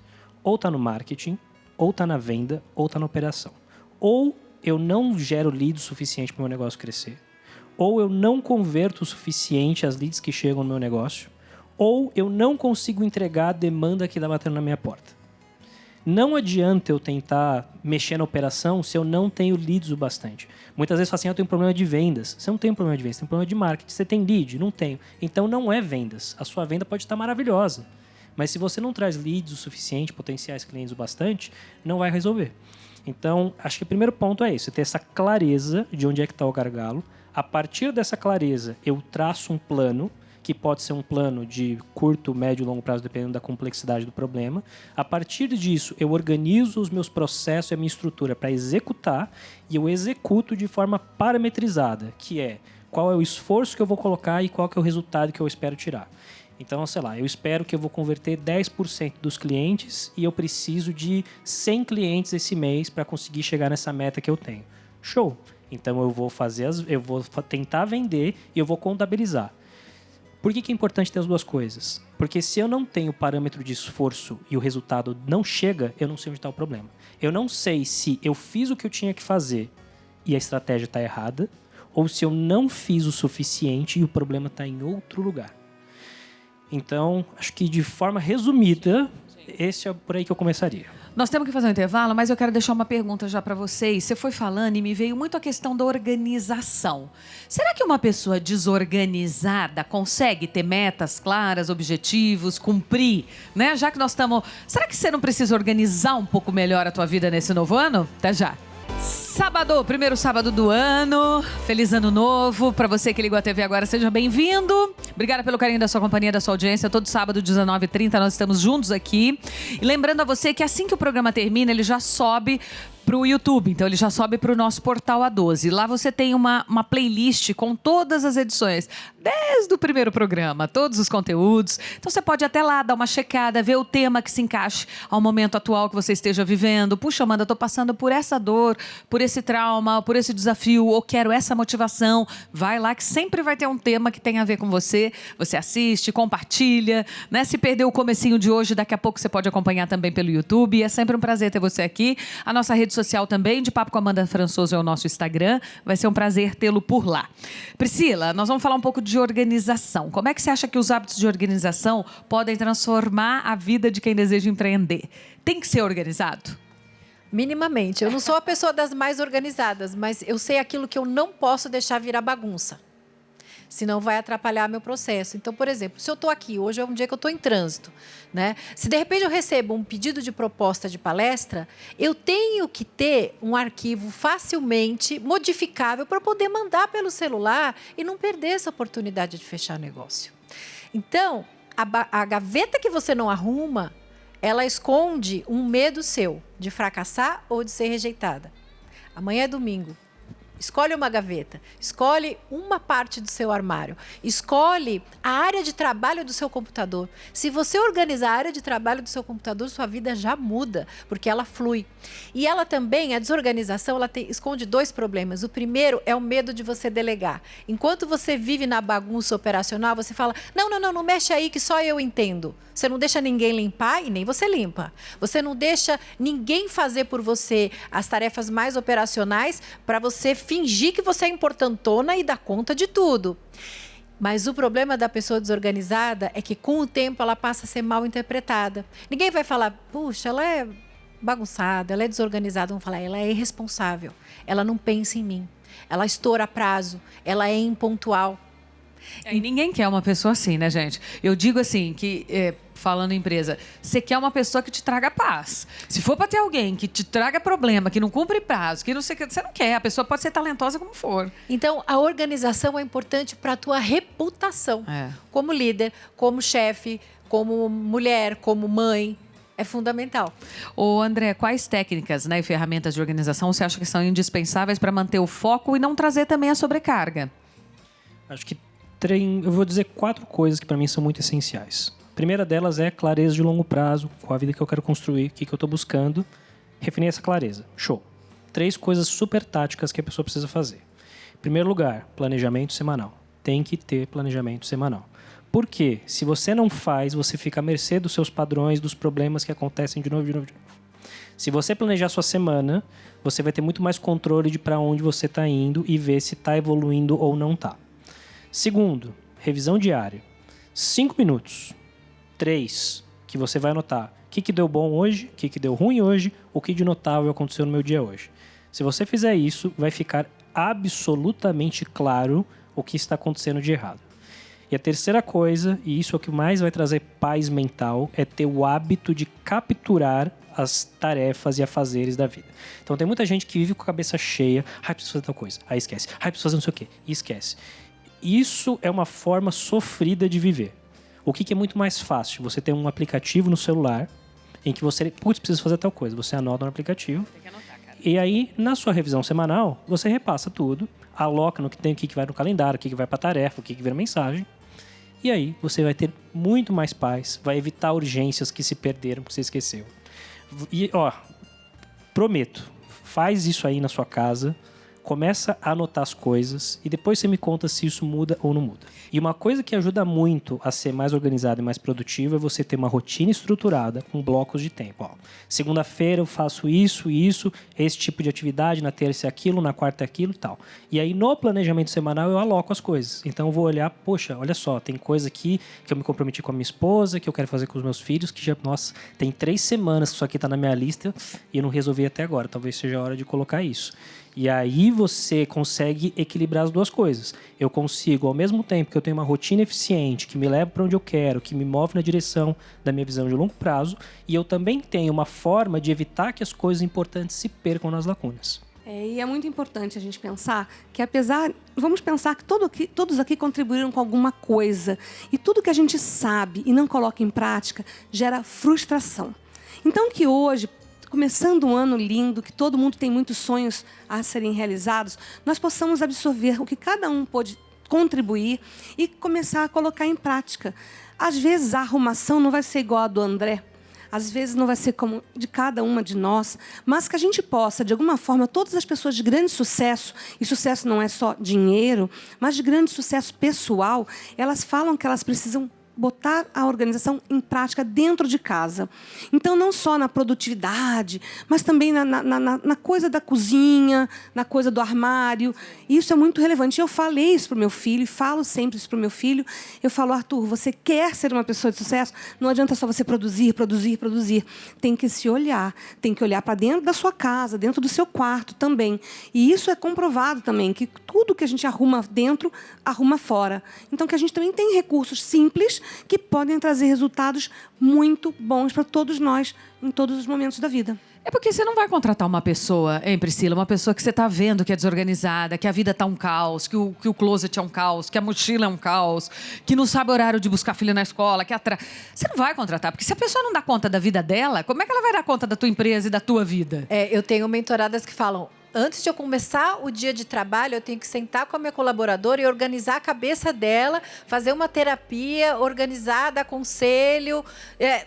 Ou está no marketing, ou está na venda, ou está na operação. Ou eu não gero leads suficiente para o meu negócio crescer. Ou eu não converto o suficiente as leads que chegam no meu negócio. Ou eu não consigo entregar a demanda que está batendo na minha porta. Não adianta eu tentar mexer na operação se eu não tenho leads o bastante. Muitas vezes fala assim, eu tenho um problema de vendas. Você não tem um problema de vendas, você tem um problema de marketing. Você tem lead? Não tenho. Então não é vendas. A sua venda pode estar maravilhosa. Mas se você não traz leads o suficiente, potenciais clientes o bastante, não vai resolver. Então, acho que o primeiro ponto é isso, é ter essa clareza de onde é que está o gargalo. A partir dessa clareza, eu traço um plano, que pode ser um plano de curto, médio e longo prazo, dependendo da complexidade do problema. A partir disso, eu organizo os meus processos e a minha estrutura para executar, e eu executo de forma parametrizada, que é qual é o esforço que eu vou colocar e qual que é o resultado que eu espero tirar. Então, sei lá, eu espero que eu vou converter 10% dos clientes e eu preciso de 100 clientes esse mês para conseguir chegar nessa meta que eu tenho. Show! Então, eu vou tentar vender e eu vou contabilizar. Por que é importante ter as duas coisas? Porque se eu não tenho parâmetro de esforço e o resultado não chega, eu não sei onde está o problema. Eu não sei se eu fiz o que eu tinha que fazer e a estratégia está errada, ou se eu não fiz o suficiente e o problema está em outro lugar. Então, acho que de forma resumida, esse é por aí que eu começaria. Nós temos que fazer um intervalo, mas eu quero deixar uma pergunta já para vocês. Você foi falando e me veio muito a questão da organização. Será que uma pessoa desorganizada consegue ter metas claras, objetivos, cumprir? Né? Já que nós estamos... Será que você não precisa organizar um pouco melhor a tua vida nesse novo ano? Até já. Sábado, primeiro sábado do ano. Feliz ano novo. Para você que ligou a TV agora, seja bem-vindo. Obrigada pelo carinho da sua companhia, da sua audiência. Todo sábado, 19h30, nós estamos juntos aqui. E lembrando a você que assim que o programa termina, ele já sobe para o YouTube. Então, ele já sobe para o nosso portal A12. Lá você tem uma playlist com todas as edições, desde o primeiro programa, todos os conteúdos. Então, você pode até lá dar uma checada, ver o tema que se encaixe ao momento atual que você esteja vivendo. Puxa, Amanda, estou passando por essa dor, por esse trauma, por esse desafio, ou quero essa motivação. Vai lá que sempre vai ter um tema que tem a ver com você. Você assiste, compartilha, né? Se perdeu o comecinho de hoje, daqui a pouco você pode acompanhar também pelo YouTube. É sempre um prazer ter você aqui. A nossa rede social também, de Papo com Amanda Françoso, é o nosso Instagram. Vai ser um prazer tê-lo por lá. Priscila, nós vamos falar um pouco de organização. Como é que você acha que os hábitos de organização podem transformar a vida de quem deseja empreender? Tem que ser organizado? Minimamente. Eu não sou a pessoa das mais organizadas, mas eu sei aquilo que eu não posso deixar virar bagunça. Senão vai atrapalhar meu processo. Então, por exemplo, se eu estou aqui, hoje é um dia que eu estou em trânsito, né? Se de repente eu recebo um pedido de proposta de palestra, eu tenho que ter um arquivo facilmente modificável para poder mandar pelo celular e não perder essa oportunidade de fechar negócio. Então, A gaveta que você não arruma, ela esconde um medo seu de fracassar ou de ser rejeitada. Amanhã é domingo. Escolhe uma gaveta, escolhe uma parte do seu armário, escolhe a área de trabalho do seu computador. Se você organizar a área de trabalho do seu computador, sua vida já muda, porque ela flui. E ela também, a desorganização, ela esconde 2 problemas. O primeiro é o medo de você delegar. Enquanto você vive na bagunça operacional, você fala, não mexe aí que só eu entendo. Você não deixa ninguém limpar e nem você limpa. Você não deixa ninguém fazer por você as tarefas mais operacionais para você fingir que você é importantona e dá conta de tudo. Mas o problema da pessoa desorganizada é que com o tempo ela passa a ser mal interpretada. Ninguém vai falar, puxa, ela é bagunçada, ela é desorganizada. Vão falar, ela é irresponsável, ela não pensa em mim, ela estoura prazo, ela é impontual. E ninguém quer uma pessoa assim, né, gente? Eu digo assim, que falando em empresa, você quer uma pessoa que te traga paz. Se for para ter alguém que te traga problema, que não cumpre prazo, que não sei o que, você não quer. A pessoa pode ser talentosa como for. Então, a organização é importante para a tua reputação. Como líder, como chefe, como mulher, como mãe. É fundamental. Ô, André, quais técnicas, né, e ferramentas de organização você acha que são indispensáveis para manter o foco e não trazer também a sobrecarga? Acho que eu vou dizer 4 coisas que para mim são muito essenciais. A primeira delas é clareza de longo prazo, qual a vida que eu quero construir, o que eu estou buscando. Definir essa clareza. Show. 3 coisas super táticas que a pessoa precisa fazer. Em primeiro lugar, planejamento semanal. Tem que ter planejamento semanal. Por quê? Se você não faz, você fica à mercê dos seus padrões, dos problemas que acontecem de novo. Se você planejar sua semana, você vai ter muito mais controle de para onde você está indo e ver se está evoluindo ou não está. Segundo, revisão diária. 5 minutos. 3, que você vai anotar o que deu bom hoje, o que deu ruim hoje, o que de notável aconteceu no meu dia hoje. Se você fizer isso, vai ficar absolutamente claro o que está acontecendo de errado. E a terceira coisa, e isso é o que mais vai trazer paz mental, é ter o hábito de capturar as tarefas e afazeres da vida. Então tem muita gente que vive com a cabeça cheia, preciso fazer tal coisa, aí esquece, preciso fazer não sei o quê, e esquece. Isso é uma forma sofrida de viver. O que é muito mais fácil? Você tem um aplicativo no celular em que você, precisa fazer tal coisa. Você anota no aplicativo. Tem que anotar, cara. E aí, na sua revisão semanal, você repassa tudo, aloca no que tem, o que vai no calendário, o que vai para a tarefa, o que vira mensagem. E aí, você vai ter muito mais paz, vai evitar urgências que se perderam, que você esqueceu. E, prometo, faz isso aí na sua casa, começa a anotar as coisas e depois você me conta se isso muda ou não muda. E uma coisa que ajuda muito a ser mais organizado e mais produtivo é você ter uma rotina estruturada com blocos de tempo. Segunda-feira eu faço isso, esse tipo de atividade, na terça é aquilo, na quarta é aquilo e tal. E aí no planejamento semanal eu aloco as coisas. Então eu vou olhar, poxa, olha só, tem coisa aqui que eu me comprometi com a minha esposa, que eu quero fazer com os meus filhos, que já, nossa, tem 3 semanas que isso aqui está na minha lista e eu não resolvi até agora. Talvez seja a hora de colocar isso. E aí você consegue equilibrar as 2 coisas. Eu consigo, ao mesmo tempo que eu tenho uma rotina eficiente, que me leva para onde eu quero, que me move na direção da minha visão de longo prazo, e eu também tenho uma forma de evitar que as coisas importantes se percam nas lacunas. E é muito importante a gente pensar que vamos pensar que todos aqui contribuíram com alguma coisa. E tudo que a gente sabe e não coloca em prática gera frustração. Então que hoje, começando um ano lindo, que todo mundo tem muitos sonhos a serem realizados, nós possamos absorver o que cada um pode contribuir e começar a colocar em prática. Às vezes a arrumação não vai ser igual a do André, às vezes não vai ser como de cada uma de nós, mas que a gente possa, de alguma forma, todas as pessoas de grande sucesso, e sucesso não é só dinheiro, mas de grande sucesso pessoal, elas falam que elas precisam botar a organização em prática dentro de casa. Então, não só na produtividade, mas também na coisa da cozinha, na coisa do armário. Isso é muito relevante. Eu falei isso para o meu filho, e falo sempre isso para o meu filho. Eu falo, Arthur, você quer ser uma pessoa de sucesso? Não adianta só você produzir. Tem que se olhar. Tem que olhar para dentro da sua casa, dentro do seu quarto também. E isso é comprovado também, que tudo que a gente arruma dentro, arruma fora. Então, que a gente também tem recursos simples, que podem trazer resultados muito bons para todos nós em todos os momentos da vida. É porque você não vai contratar uma pessoa, hein, Priscila? Uma pessoa que você está vendo que é desorganizada, que a vida está um caos, que o closet é um caos, que a mochila é um caos, que não sabe o horário de buscar filho na escola, Você não vai contratar, porque se a pessoa não dá conta da vida dela, como é que ela vai dar conta da tua empresa e da tua vida? Eu tenho mentoradas que falam: antes de eu começar o dia de trabalho, eu tenho que sentar com a minha colaboradora e organizar a cabeça dela, fazer uma terapia, organizar, dar conselho,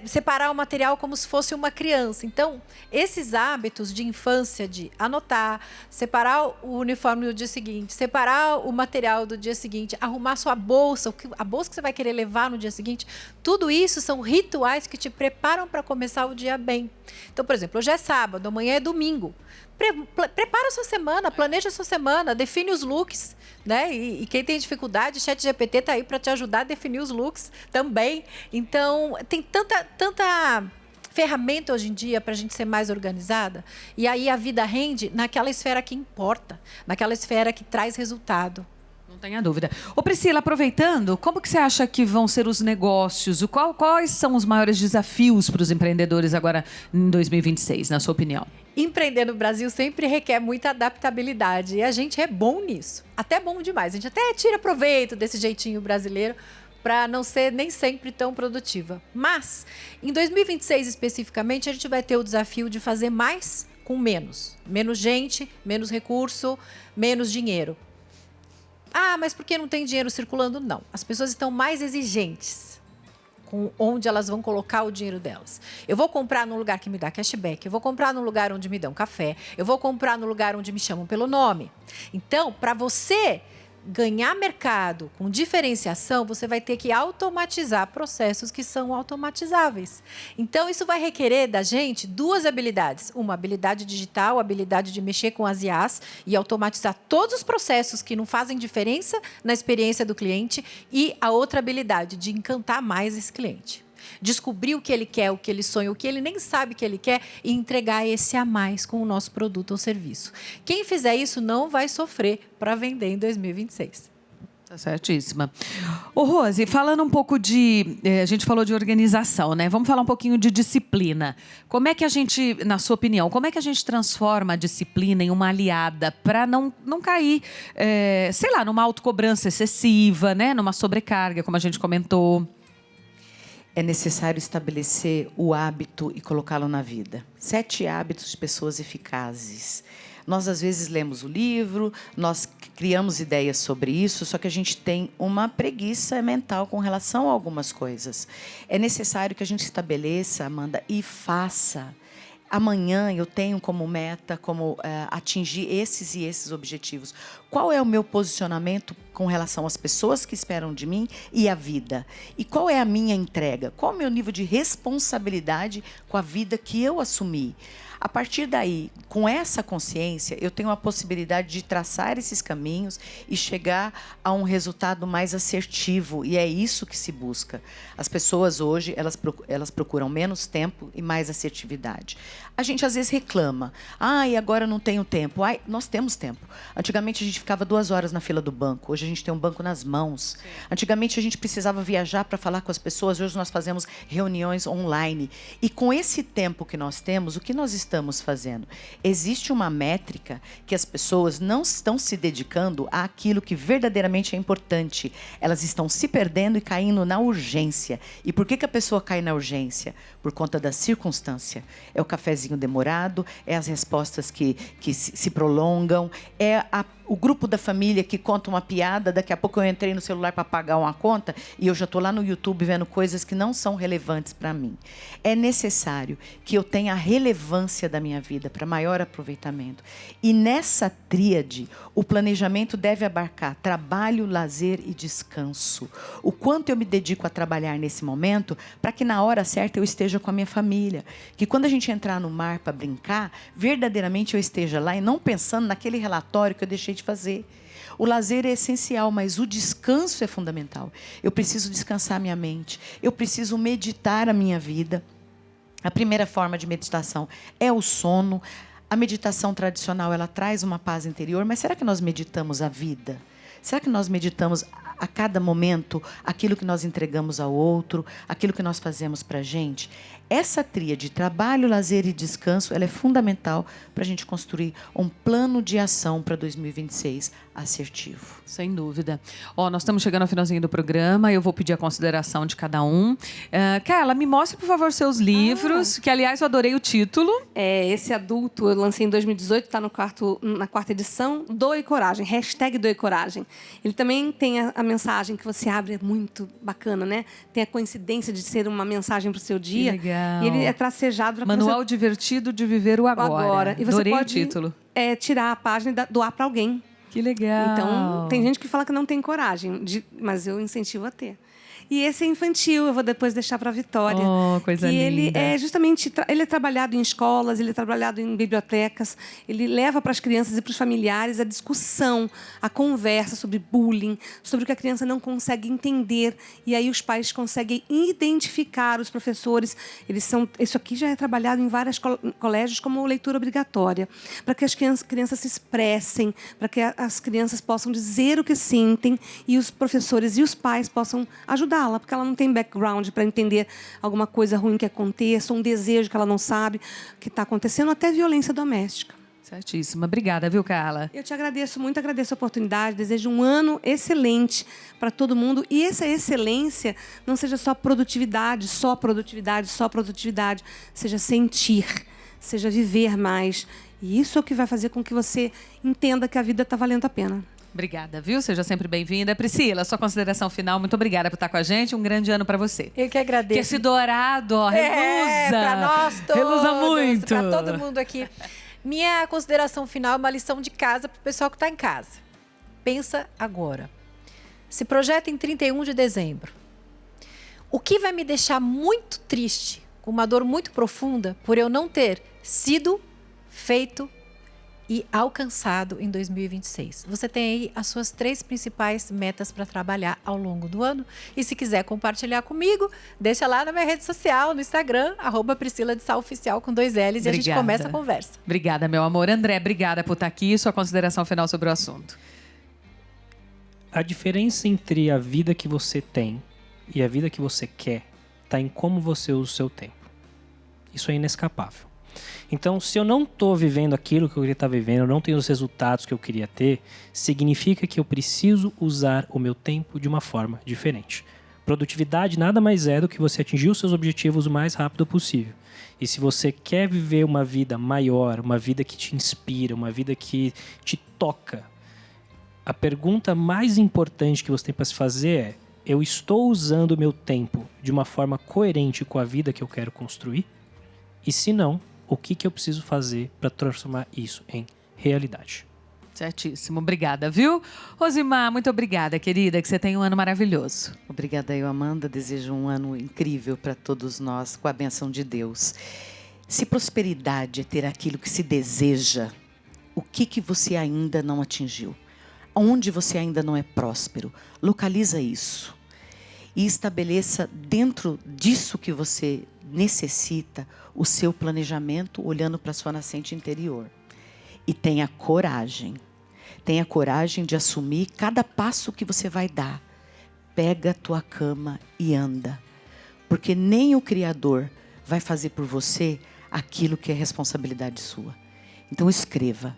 separar o material como se fosse uma criança. Então, esses hábitos de infância, de anotar, separar o uniforme do dia seguinte, separar o material do dia seguinte, arrumar sua bolsa, a bolsa que você vai querer levar no dia seguinte, tudo isso são rituais que te preparam para começar o dia bem. Então, por exemplo, hoje é sábado, amanhã é domingo. Prepara a sua semana, planeja a sua semana, define os looks, né? E quem tem dificuldade, ChatGPT está aí para te ajudar a definir os looks também. Então, tem tanta ferramenta hoje em dia para a gente ser mais organizada. E aí a vida rende naquela esfera que importa, naquela esfera que traz resultado. Não tenha dúvida. Ô Priscila, aproveitando, como que você acha que vão ser os negócios? Quais são os maiores desafios para os empreendedores agora em 2026, na sua opinião? Empreender no Brasil sempre requer muita adaptabilidade e a gente é bom nisso, até bom demais. A gente até tira proveito desse jeitinho brasileiro para não ser nem sempre tão produtiva. Mas, em 2026 especificamente, a gente vai ter o desafio de fazer mais com menos. Menos gente, menos recurso, menos dinheiro. Ah, mas por que não tem dinheiro circulando? Não. As pessoas estão mais exigentes com onde elas vão colocar o dinheiro delas. Eu vou comprar num lugar que me dá cashback, eu vou comprar num lugar onde me dão café, eu vou comprar num lugar onde me chamam pelo nome. Então, para você ganhar mercado com diferenciação, você vai ter que automatizar processos que são automatizáveis. Então, isso vai requerer da gente duas habilidades. Uma habilidade digital, a habilidade de mexer com as IAs e automatizar todos os processos que não fazem diferença na experiência do cliente, e a outra habilidade de encantar mais esse cliente. Descobrir o que ele quer, o que ele sonha, o que ele nem sabe que ele quer, e entregar esse a mais com o nosso produto ou serviço. Quem fizer isso não vai sofrer para vender em 2026. Tá certíssima. Ô, Rose, falando um pouco a gente falou de organização, né? Vamos falar um pouquinho de disciplina. Como é que a gente, na sua opinião, como é que a gente transforma a disciplina em uma aliada para não cair, sei lá, numa autocobrança excessiva, né? Numa sobrecarga, como a gente comentou? É necessário estabelecer o hábito e colocá-lo na vida. 7 hábitos de pessoas eficazes. Nós, às vezes, lemos o livro, nós criamos ideias sobre isso, só que a gente tem uma preguiça mental com relação a algumas coisas. É necessário que a gente estabeleça, Amanda, e faça. Amanhã eu tenho como meta, atingir esses e esses objetivos. Qual é o meu posicionamento com relação às pessoas que esperam de mim e à vida? E qual é a minha entrega? Qual é o meu nível de responsabilidade com a vida que eu assumi? A partir daí, com essa consciência, eu tenho a possibilidade de traçar esses caminhos e chegar a um resultado mais assertivo. E é isso que se busca. As pessoas hoje, elas procuram menos tempo e mais assertividade. A gente, às vezes, reclama. E agora não tenho tempo. Nós temos tempo. Antigamente, a gente ficava 2 horas na fila do banco. Hoje, a gente tem um banco nas mãos. Sim. Antigamente, a gente precisava viajar para falar com as pessoas. Hoje, nós fazemos reuniões online. E com esse tempo que nós temos, o que nós estamos fazendo? Existe uma métrica que as pessoas não estão se dedicando àquilo que verdadeiramente é importante. Elas estão se perdendo e caindo na urgência. E por que a pessoa cai na urgência? Por conta da circunstância. É o cafezinho demorado, é as respostas que se prolongam, é o grupo da família que conta uma piada. Daqui a pouco eu entrei no celular para pagar uma conta e eu já estou lá no YouTube vendo coisas que não são relevantes para mim. É necessário que eu tenha a relevância da minha vida para maior aproveitamento. E nessa tríade, o planejamento deve abarcar trabalho, lazer e descanso. O quanto eu me dedico a trabalhar nesse momento para que na hora certa eu esteja com a minha família. Que quando a gente entrar no mar para brincar, verdadeiramente eu esteja lá e não pensando naquele relatório que eu deixei de fazer. O lazer é essencial, mas o descanso é fundamental. Eu preciso descansar minha mente. Eu preciso meditar a minha vida. A primeira forma de meditação é o sono. A meditação tradicional, ela traz uma paz interior, mas será que nós meditamos a vida? Será que nós meditamos a cada momento aquilo que nós entregamos ao outro, aquilo que nós fazemos para a gente? Essa tríade, trabalho, lazer e descanso, ela é fundamental para a gente construir um plano de ação para 2026 assertivo. Sem dúvida. Nós estamos chegando ao finalzinho do programa. Eu vou pedir a consideração de cada um. Carla, me mostre, por favor, seus livros, que, aliás, eu adorei o título. Esse adulto eu lancei em 2018, está na quarta edição. Doe Coragem, #Doe Coragem. Ele também tem a mensagem que você abre, é muito bacana, né? Tem a coincidência de ser uma mensagem para o seu dia. Que legal. E ele é tracejado para Manual divertido de viver o agora. E você Adorei pode o título. Tirar a página e doar para alguém. Que legal. Então, tem gente que fala que não tem coragem, mas eu incentivo a ter. E esse é infantil, eu vou depois deixar para a Vitória. Coisa linda. Ele é justamente, ele é trabalhado em escolas, ele é trabalhado em bibliotecas, ele leva para as crianças e para os familiares a discussão, a conversa sobre bullying, sobre o que a criança não consegue entender. E aí os pais conseguem identificar os professores. Isso aqui já é trabalhado em vários colégios como leitura obrigatória, para que as crianças se expressem, para que as crianças possam dizer o que sentem e os professores e os pais possam ajudá-la, porque ela não tem background para entender alguma coisa ruim que aconteça, um desejo que ela não sabe que está acontecendo, até violência doméstica. Certíssima. Obrigada, viu, Carla? Eu te agradeço muito, agradeço a oportunidade, desejo um ano excelente para todo mundo. E essa excelência não seja só produtividade, seja sentir, seja viver mais. E isso é o que vai fazer com que você entenda que a vida está valendo a pena. Obrigada, viu? Seja sempre bem-vinda. Priscila, sua consideração final. Muito obrigada por estar com a gente. Um grande ano para você. Eu que agradeço. Que esse dourado, reluza. Para nós todos. Reluza muito. Para todo mundo aqui. Minha consideração final é uma lição de casa para o pessoal que está em casa. Pensa agora. Se projeta em 31 de dezembro. O que vai me deixar muito triste, com uma dor muito profunda, por eu não ter sido, feito e alcançado em 2026. Você tem aí as suas 3 principais metas para trabalhar ao longo do ano. E se quiser compartilhar comigo, deixa lá na minha rede social, no Instagram, @PriscilaDeSáOficial com 2 L's. E a gente começa a conversa. Obrigada, meu amor. André, obrigada por estar aqui. Sua consideração final sobre o assunto. A diferença entre a vida que você tem e a vida que você quer está em como você usa o seu tempo. Isso é inescapável. Então, se eu não estou vivendo aquilo que eu queria estar vivendo, eu não tenho os resultados que eu queria ter, significa que eu preciso usar o meu tempo de uma forma diferente. Produtividade nada mais é do que você atingir os seus objetivos o mais rápido possível. E se você quer viver uma vida maior, uma vida que te inspira, uma vida que te toca, a pergunta mais importante que você tem para se fazer é: eu estou usando o meu tempo de uma forma coerente com a vida que eu quero construir? E se não, o que eu preciso fazer para transformar isso em realidade? Certíssimo. Obrigada, viu? Rosimar, muito obrigada, querida, que você tenha um ano maravilhoso. Obrigada, eu, Amanda. Desejo um ano incrível para todos nós, com a bênção de Deus. Se prosperidade é ter aquilo que se deseja, o que você ainda não atingiu? Onde você ainda não é próspero? Localiza isso. E estabeleça dentro disso que você necessita o seu planejamento, olhando para a sua nascente interior. E tenha coragem de assumir cada passo que você vai dar. Pega a tua cama e anda. Porque nem o Criador vai fazer por você aquilo que é responsabilidade sua. Então escreva,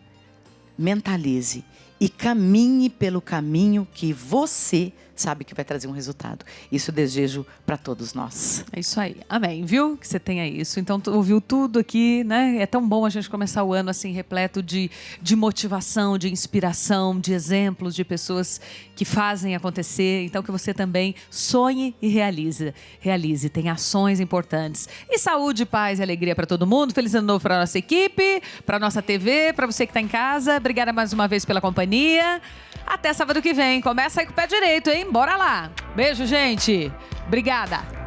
mentalize e caminhe pelo caminho que você sabe que vai trazer um resultado. Isso eu desejo para todos nós. É isso aí. Amém, viu? Que você tenha isso. Então, ouviu tudo aqui, né? É tão bom a gente começar o ano assim, repleto de motivação, de inspiração, de exemplos, de pessoas que fazem acontecer. Então, que você também sonhe e realize. Tenha ações importantes. E saúde, paz e alegria para todo mundo. Feliz ano novo para a nossa equipe, para a nossa TV, para você que está em casa. Obrigada mais uma vez pela companhia. Até sábado que vem. Começa aí com o pé direito, hein? Bora lá. Beijo, gente. Obrigada.